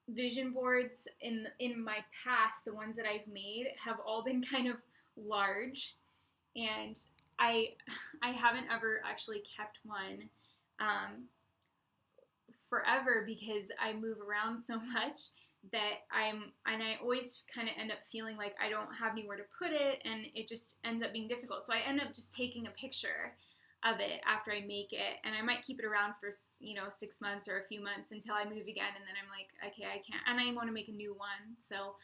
vision boards in my past, the ones that I've made, have all been kind of large, and I haven't ever actually kept one forever, because I move around so much that I always kind of end up feeling like I don't have anywhere to put it, and it just ends up being difficult. So I end up just taking a picture of it after I make it, and I might keep it around for 6 months or a few months until I move again, and then I'm like, okay, I can't, and I want to make a new one. So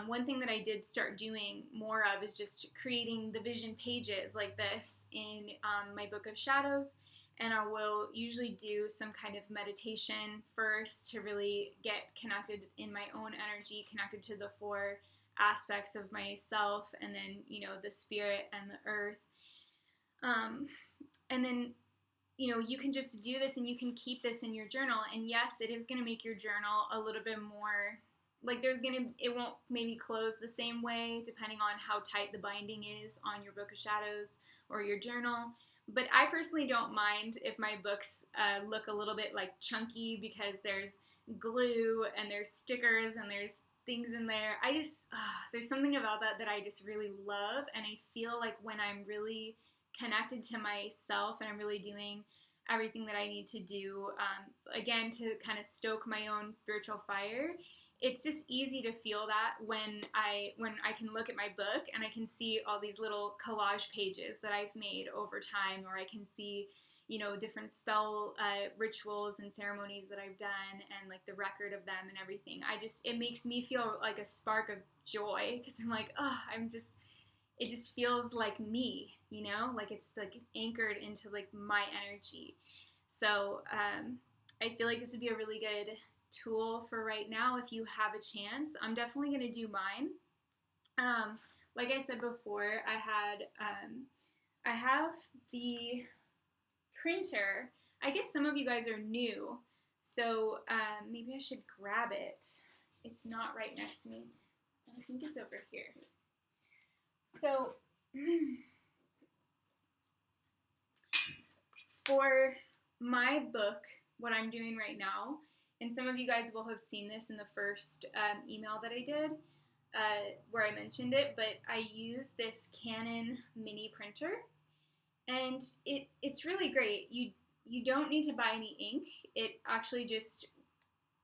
one thing that I did start doing more of is just creating the vision pages like this in my Book of Shadows, and I will usually do some kind of meditation first to really get connected in my own energy, connected to the four aspects of myself, and then the spirit and the earth. And then, you can just do this, and you can keep this in your journal. And yes, it is going to make your journal a little bit more, like, it won't maybe close the same way depending on how tight the binding is on your Book of Shadows or your journal. But I personally don't mind if my books look a little bit like chunky, because there's glue and there's stickers and there's things in there. There's something about that I just really love. And I feel like when I'm really connected to myself and I'm really doing everything that I need to do, again, to kind of stoke my own spiritual fire. It's just easy to feel that when I can look at my book and I can see all these little collage pages that I've made over time, or I can see, different spell rituals and ceremonies that I've done, and like the record of them and everything. It makes me feel like a spark of joy, because I'm like, oh, it just feels like me, like it's like anchored into like my energy. So I feel like this would be a really good tool for right now if you have a chance. I'm definitely going to do mine. Like I said before, I have the printer. I guess some of you guys are new, so maybe I should grab it. It's not right next to me. I think it's over here. So for my book, what I'm doing right now, and some of you guys will have seen this in the first email that I did, where I mentioned it, but I use this Canon mini printer, and it's really great. You don't need to buy any ink. It actually just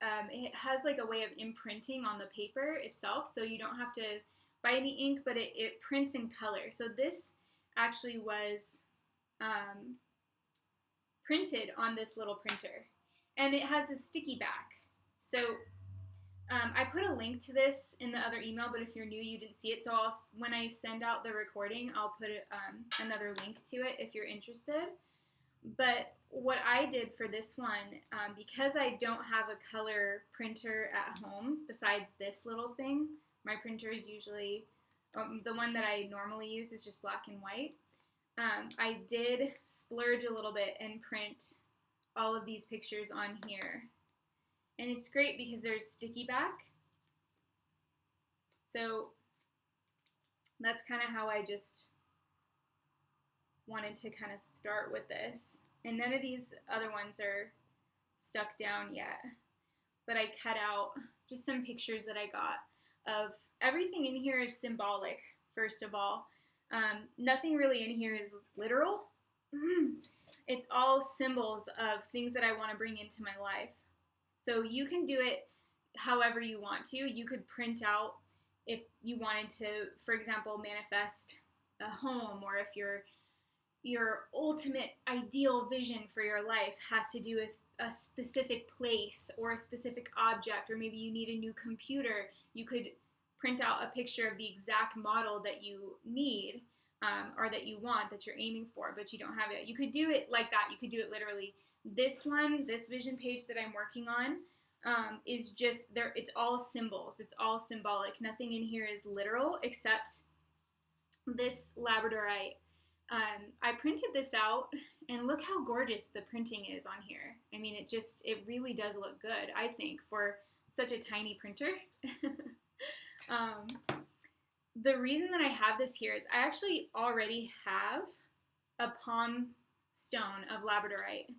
it has like a way of imprinting on the paper itself, so you don't have to buy any ink, but it prints in color. So this actually was printed on this little printer, and it has a sticky back. So I put a link to this in the other email, but if you're new, you didn't see it. So when I send out the recording, I'll put another link to it if you're interested. But what I did for this one, because I don't have a color printer at home besides this little thing, my printer is usually, the one that I normally use is just black and white. I did splurge a little bit and print all of these pictures on here. And it's great because there's sticky back. So that's kind of how I just wanted to kind of start with this. And none of these other ones are stuck down yet. But I cut out just some pictures that I got of everything in here is symbolic, first of all. Nothing really in here is literal. It's all symbols of things that I want to bring into my life. So you can do it however you want to. You could print out if you wanted to, for example, manifest a home, or if your ultimate ideal vision for your life has to do with a specific place or a specific object, or maybe you need a new computer, you could print out a picture of the exact model that you need, or that you want, that you're aiming for, but you don't have it. You could do it like that. You could do it literally. This vision page that I'm working on, is just there. It's all symbols. It's all symbolic. Nothing in here is literal except this labradorite. I printed this out, and look how gorgeous the printing is on here. I mean, it really does look good, I think, for such a tiny printer. The reason that I have this here is I actually already have a palm stone of labradorite.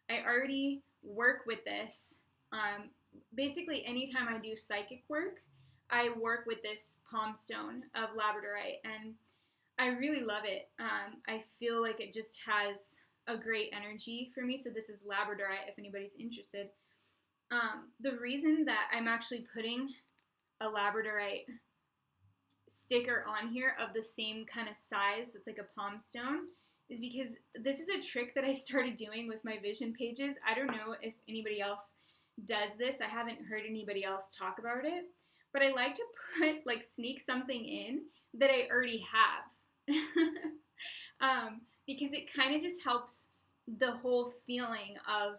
I already work with this. Basically, anytime I do psychic work, I work with this palm stone of labradorite, and I really love it. I feel like it just has a great energy for me. So this is labradorite, if anybody's interested. The reason that I'm actually putting a labradorite sticker on here of the same kind of size, it's like a palm stone, is because this is a trick that I started doing with my vision pages. I don't know if anybody else does this. I haven't heard anybody else talk about it, but I like to sneak something in that I already have. Because it kind of just helps the whole feeling of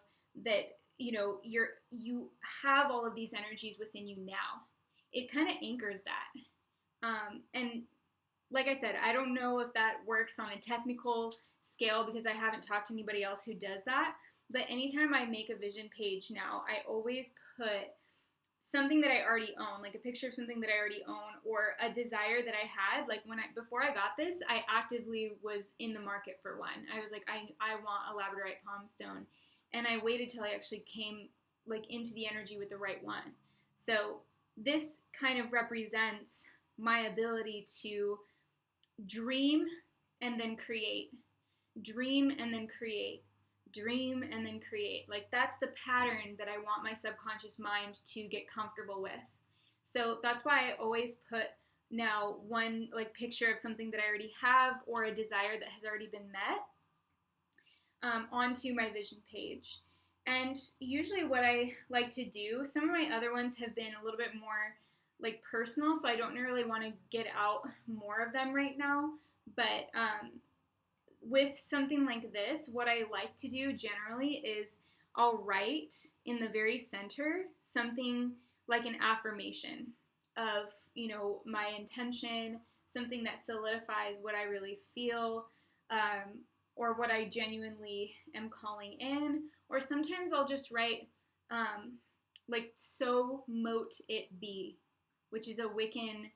that, you have all of these energies within you now. It kind of anchors that. And like I said, I don't know if that works on a technical scale because I haven't talked to anybody else who does that. But anytime I make a vision page now, I always put something that I already own, like a picture of something that I already own, or a desire that I had. Like before I got this, I actively was in the market for one. I was like, I want a labradorite palm stone. And I waited till I actually came into the energy with the right one. So this kind of represents my ability to dream and then create, dream and then create, dream, and then create. Like, that's the pattern that I want my subconscious mind to get comfortable with. So that's why I always put now one like picture of something that I already have or a desire that has already been met onto my vision page. And usually what I like to do, some of my other ones have been a little bit more like personal, so I don't really want to get out more of them right now. But with something like this, what I like to do generally is I'll write in the very center something like an affirmation of, my intention, something that solidifies what I really feel, or what I genuinely am calling in. Or sometimes I'll just write, like, so mote it be, which is a Wiccan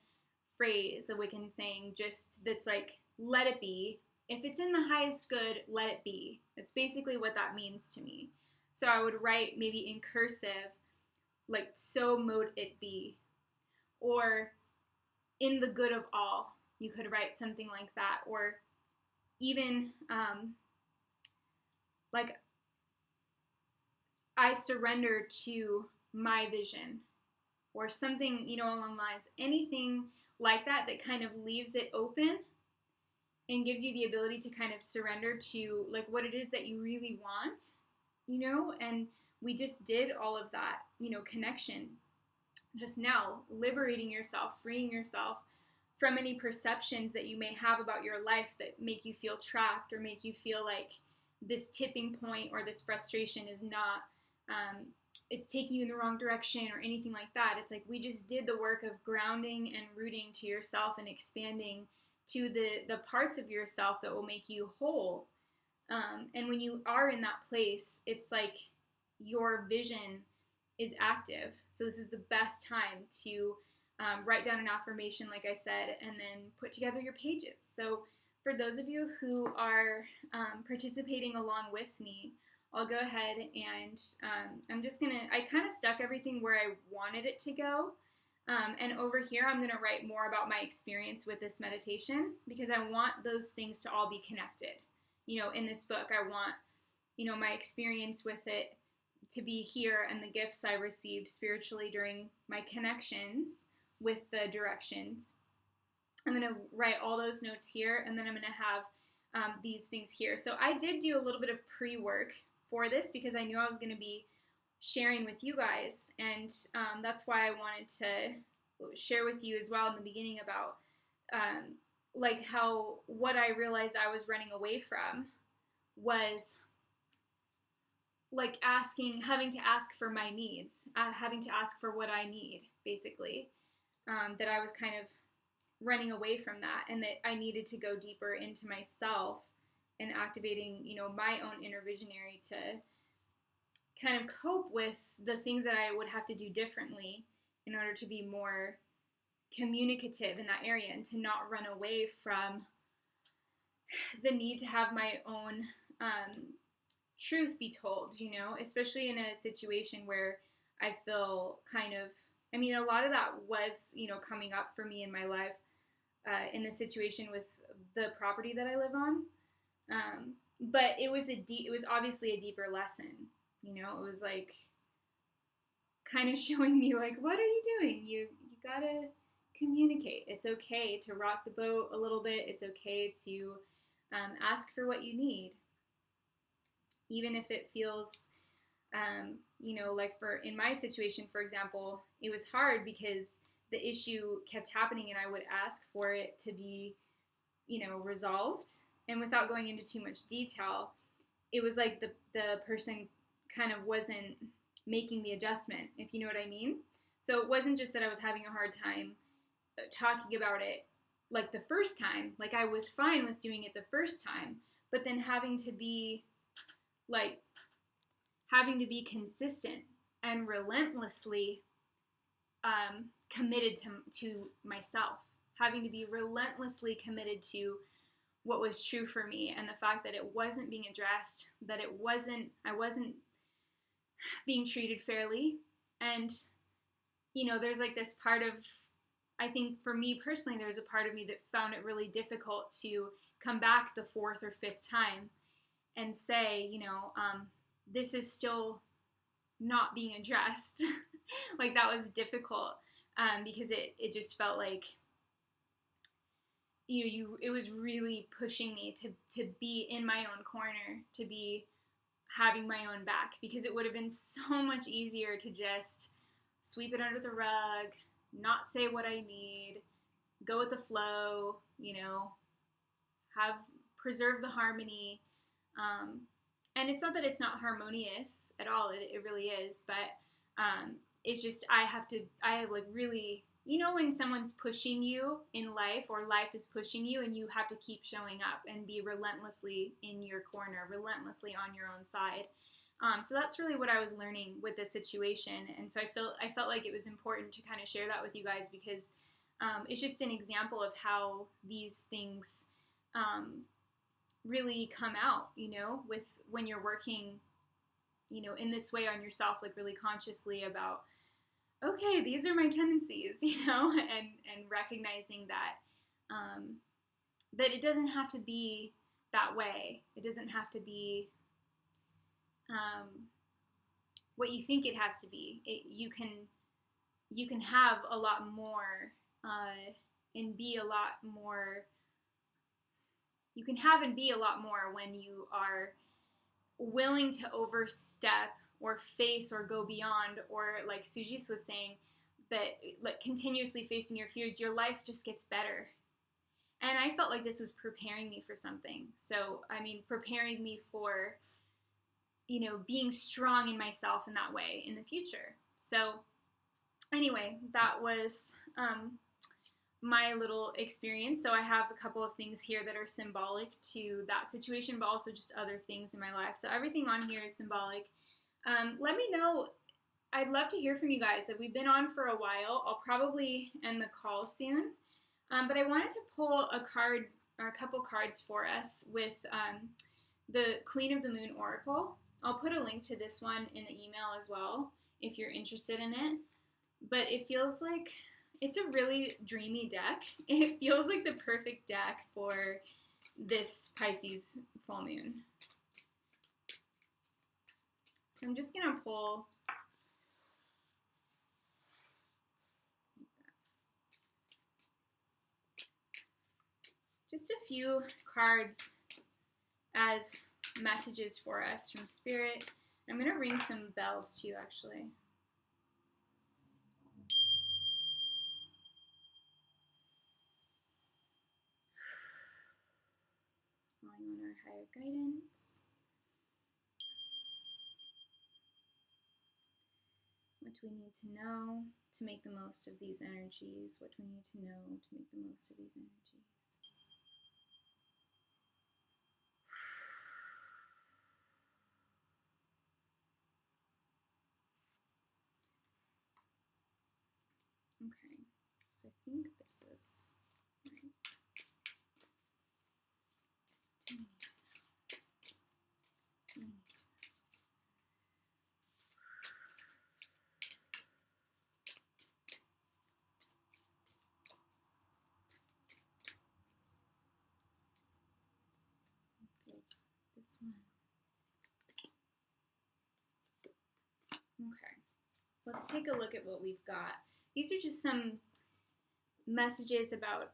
phrase, a Wiccan saying, just that's like, let it be. If it's in the highest good, let it be. That's basically what that means to me. So I would write maybe in cursive, like, so mote it be. Or in the good of all, you could write something like that. Or even like, I surrender to my vision, or something, along lines, anything like that that kind of leaves it open and gives you the ability to kind of surrender to like what it is that you really want, and we just did all of that, connection just now, liberating yourself, freeing yourself from any perceptions that you may have about your life that make you feel trapped or make you feel like this tipping point or this frustration is not, it's taking you in the wrong direction or anything like that. It's like we just did the work of grounding and rooting to yourself and expanding to the parts of yourself that will make you whole. And when you are in that place, it's like your vision is active. So this is the best time to write down an affirmation, like I said, and then put together your pages. So for those of you who are participating along with me, I'll go ahead and I kind of stuck everything where I wanted it to go. And over here, I'm going to write more about my experience with this meditation because I want those things to all be connected. In this book, I want, my experience with it to be here and the gifts I received spiritually during my connections with the directions. I'm going to write all those notes here, and then I'm going to have these things here. So I did do a little bit of pre-work for this because I knew I was going to be sharing with you guys, and that's why I wanted to share with you as well in the beginning about like how what I realized I was running away from was like having to ask for my needs, having to ask for what I need, basically, that I was kind of running away from that, and that I needed to go deeper into myself and activating, my own inner visionary to kind of cope with the things that I would have to do differently in order to be more communicative in that area and to not run away from the need to have my own truth be told, especially in a situation where I feel kind of, a lot of that was, coming up for me in my life in the situation with the property that I live on. But it was obviously a deeper lesson. It was like kind of showing me like, what are you doing? You gotta communicate. It's okay to rock the boat a little bit. It's okay to ask for what you need, even if it feels, like in my situation, for example, it was hard because the issue kept happening and I would ask for it to be, resolved. And without going into too much detail, it was like the person kind of wasn't making the adjustment, if you know what I mean. So it wasn't just that I was having a hard time talking about it like the first time, like I was fine with doing it the first time, but then having to be consistent and relentlessly committed to myself, having to be relentlessly committed to what was true for me, and the fact that it wasn't being addressed, that I wasn't being treated fairly. And there's like this part of, I think for me personally, there's a part of me that found it really difficult to come back the fourth or fifth time and say, this is still not being addressed. Like that was difficult, because it just felt like, it was really pushing me to be in my own corner, to be having my own back, because it would have been so much easier to just sweep it under the rug, not say what I need, go with the flow, have preserve the harmony. And it's not that it's not harmonious at all. It really is, but it's just I like really, when someone's pushing you in life, or life is pushing you, and you have to keep showing up and be relentlessly in your corner, relentlessly on your own side. So that's really what I was learning with this situation, and so I felt like it was important to kind of share that with you guys, because it's just an example of how these things really come out, with when you're working, in this way on yourself, like really consciously about, okay, these are my tendencies, and recognizing that that it doesn't have to be that way. It doesn't have to be what you think it has to be. You can have a lot more, and be a lot more. You can have and be a lot more when you are willing to overstep or face or go beyond, or like Sujith was saying, that like continuously facing your fears, your life just gets better. And I felt like this was preparing me for something. So, preparing me for, being strong in myself in that way in the future. So anyway, that was my little experience. So I have a couple of things here that are symbolic to that situation, but also just other things in my life. So everything on here is symbolic. Let me know. I'd love to hear from you guys. If we've been on for a while, I'll probably end the call soon. But I wanted to pull a card, or a couple cards for us, with the Queen of the Moon Oracle. I'll put a link to this one in the email as well, if you're interested in it. But it feels like it's a really dreamy deck. It feels like the perfect deck for this Pisces full moon. I'm just going to pull just a few cards as messages for us from Spirit. I'm going to ring some bells too, actually. Calling on our higher guidance. What do we need to know to make the most of these energies? What do we need to know to make the most of these energies? Okay, so I think this is right. This one. Okay, so let's take a look at what we've got. These are just some messages about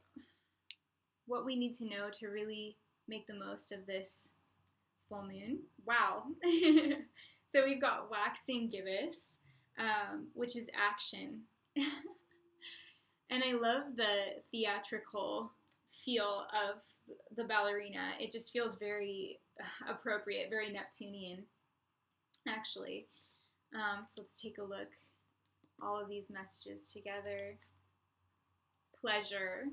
what we need to know to really make the most of this full moon. Wow. So we've got waxing gibbous, which is action. And I love the theatrical feel of the ballerina. It just feels very appropriate, very Neptunian, actually. So let's take a look. All of these messages together. Pleasure.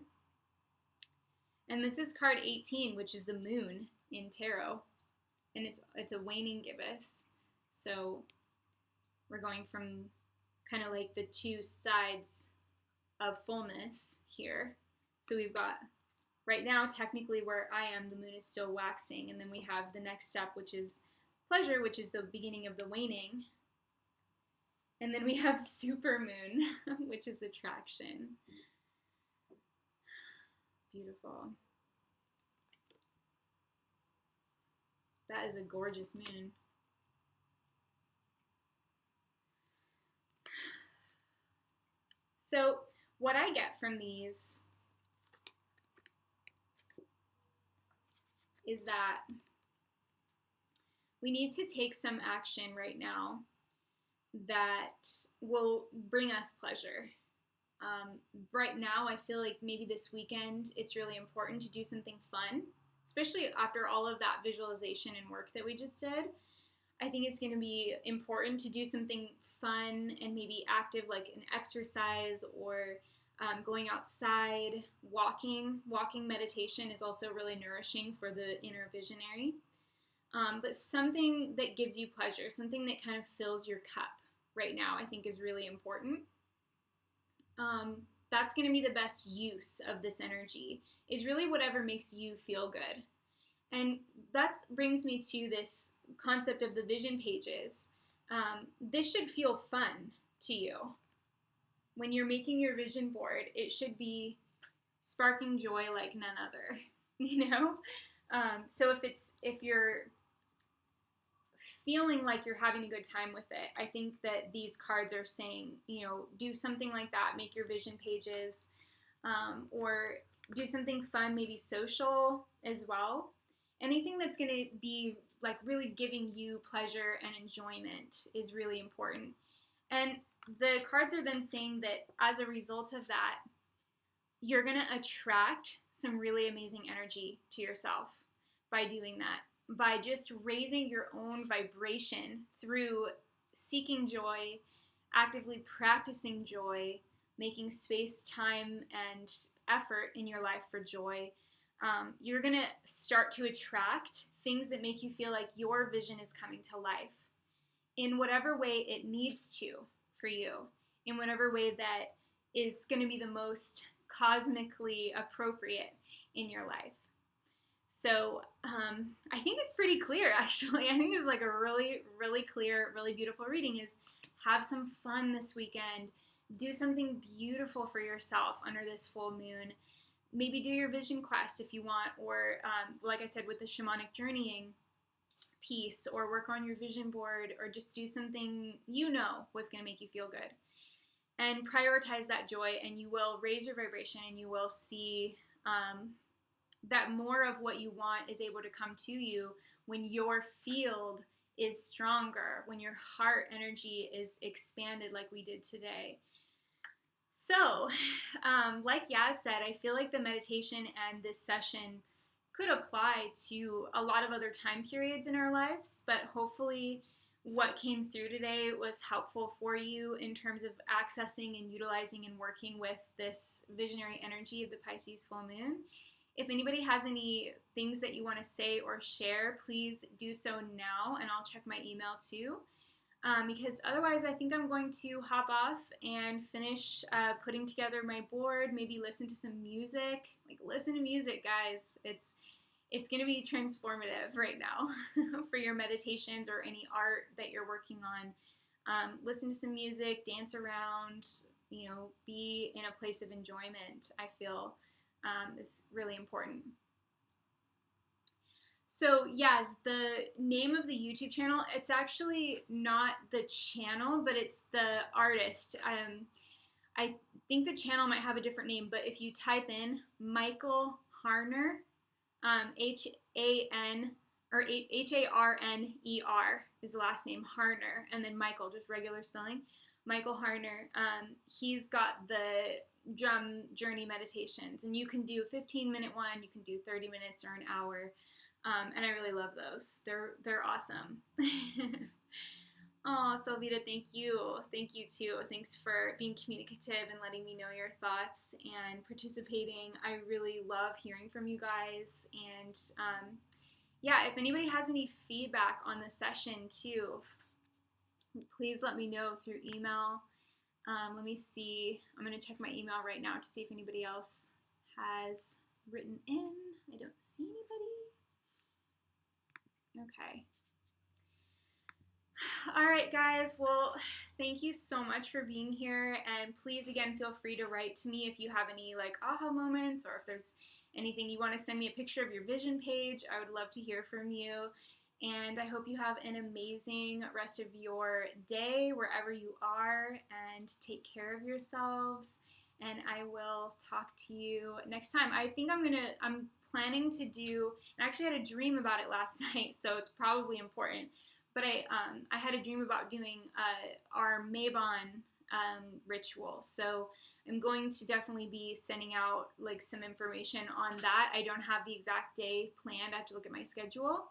And this is card 18, which is the moon in tarot. And it's a waning gibbous. So we're going from kind of like the two sides of fullness here. So we've got, right now, technically where I am, the moon is still waxing. And then we have the next step, which is pleasure, which is the beginning of the waning. And then we have supermoon, which is attraction. Beautiful. That is a gorgeous moon. So what I get from these is that we need to take some action right now that will bring us pleasure. Right now, I feel like maybe this weekend it's really important to do something fun, especially after all of that visualization and work that we just did. I think it's going to be important to do something fun and maybe active, like an exercise or going outside, walking. Walking meditation is also really nourishing for the inner visionary. But something that gives you pleasure, something that kind of fills your cup right now, I think is really important. That's going to be the best use of this energy, is really whatever makes you feel good. And that brings me to this concept of the vision pages. This should feel fun to you. When you're making your vision board, it should be sparking joy like none other, you know? So if you're feeling like you're having a good time with it, I think that these cards are saying, do something like that, make your vision pages, or do something fun, maybe social as well. Anything that's going to be like really giving you pleasure and enjoyment is really important. And the cards are then saying that as a result of that, you're going to attract some really amazing energy to yourself by doing that, by just raising your own vibration through seeking joy, actively practicing joy, making space, time, and effort in your life for joy. You're going to start to attract things that make you feel like your vision is coming to life in whatever way it needs to for you, in whatever way that is going to be the most cosmically appropriate in your life. So I think it's pretty clear, actually. I think it's like a really, really clear, really beautiful reading is have some fun this weekend. Do something beautiful for yourself under this full moon. Maybe do your vision quest if you want, or like I said, with the shamanic journeying piece, or work on your vision board, or just do something was going to make you feel good. And prioritize that joy, and you will raise your vibration, and you will see that more of what you want is able to come to you when your field is stronger, when your heart energy is expanded like we did today. So, like Yaz said, I feel like the meditation and this session could apply to a lot of other time periods in our lives, but hopefully what came through today was helpful for you in terms of accessing and utilizing and working with this visionary energy of the Pisces full moon. If anybody has any things that you want to say or share, please do so now, and I'll check my email too. Because otherwise I think I'm going to hop off and finish putting together my board, maybe listen to some music. Like, listen to music, guys. It's going to be transformative right now for your meditations or any art that you're working on. Listen to some music, dance around, be in a place of enjoyment, I feel is really important. So yes, the name of the YouTube channel, it's actually not the channel, but it's the artist. I think the channel might have a different name, but if you type in Michael Harner, H-A-N or H-A-R-N-E-R is the last name, Harner, and then Michael, just regular spelling, Michael Harner. He's got the drum journey meditations, and you can do a 15-minute one, you can do 30 minutes or an hour. And I really love those. They're awesome. Oh, Sylvita, thank you. Thank you too. Thanks for being communicative and letting me know your thoughts and participating. I really love hearing from you guys. And yeah, if anybody has any feedback on the session too, please let me know through email. Let me see. I'm going to check my email right now to see if anybody else has written in. I don't see anybody. Okay. All right, guys. Well, thank you so much for being here. And please, again, feel free to write to me if you have any like aha moments, or if there's anything you want to send me a picture of your vision page. I would love to hear from you. And I hope you have an amazing rest of your day wherever you are, and take care of yourselves. And I will talk to you next time. I think I'm planning to do, and I actually had a dream about it last night, so it's probably important. But I had a dream about doing our Mabon ritual. So I'm going to definitely be sending out like some information on that. I don't have the exact day planned. I have to look at my schedule.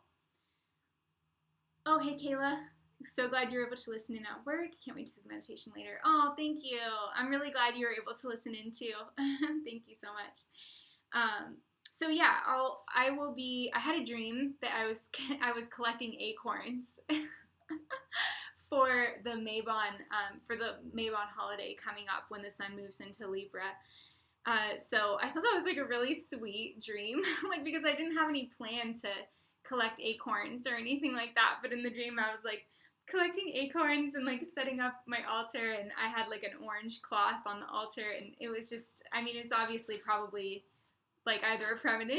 Oh, hey, Kayla. So glad you were able to listen in at work. Can't wait to do the meditation later. Oh, thank you. I'm really glad you were able to listen in too. Thank you so much. So yeah, I had a dream that I was collecting acorns for the Mabon holiday coming up when the sun moves into Libra. So I thought that was like a really sweet dream, like because I didn't have any plan to collect acorns or anything like that. But in the dream, I was like collecting acorns and like setting up my altar, and I had like an orange cloth on the altar, and it was just, I mean, it's obviously probably like either a premonition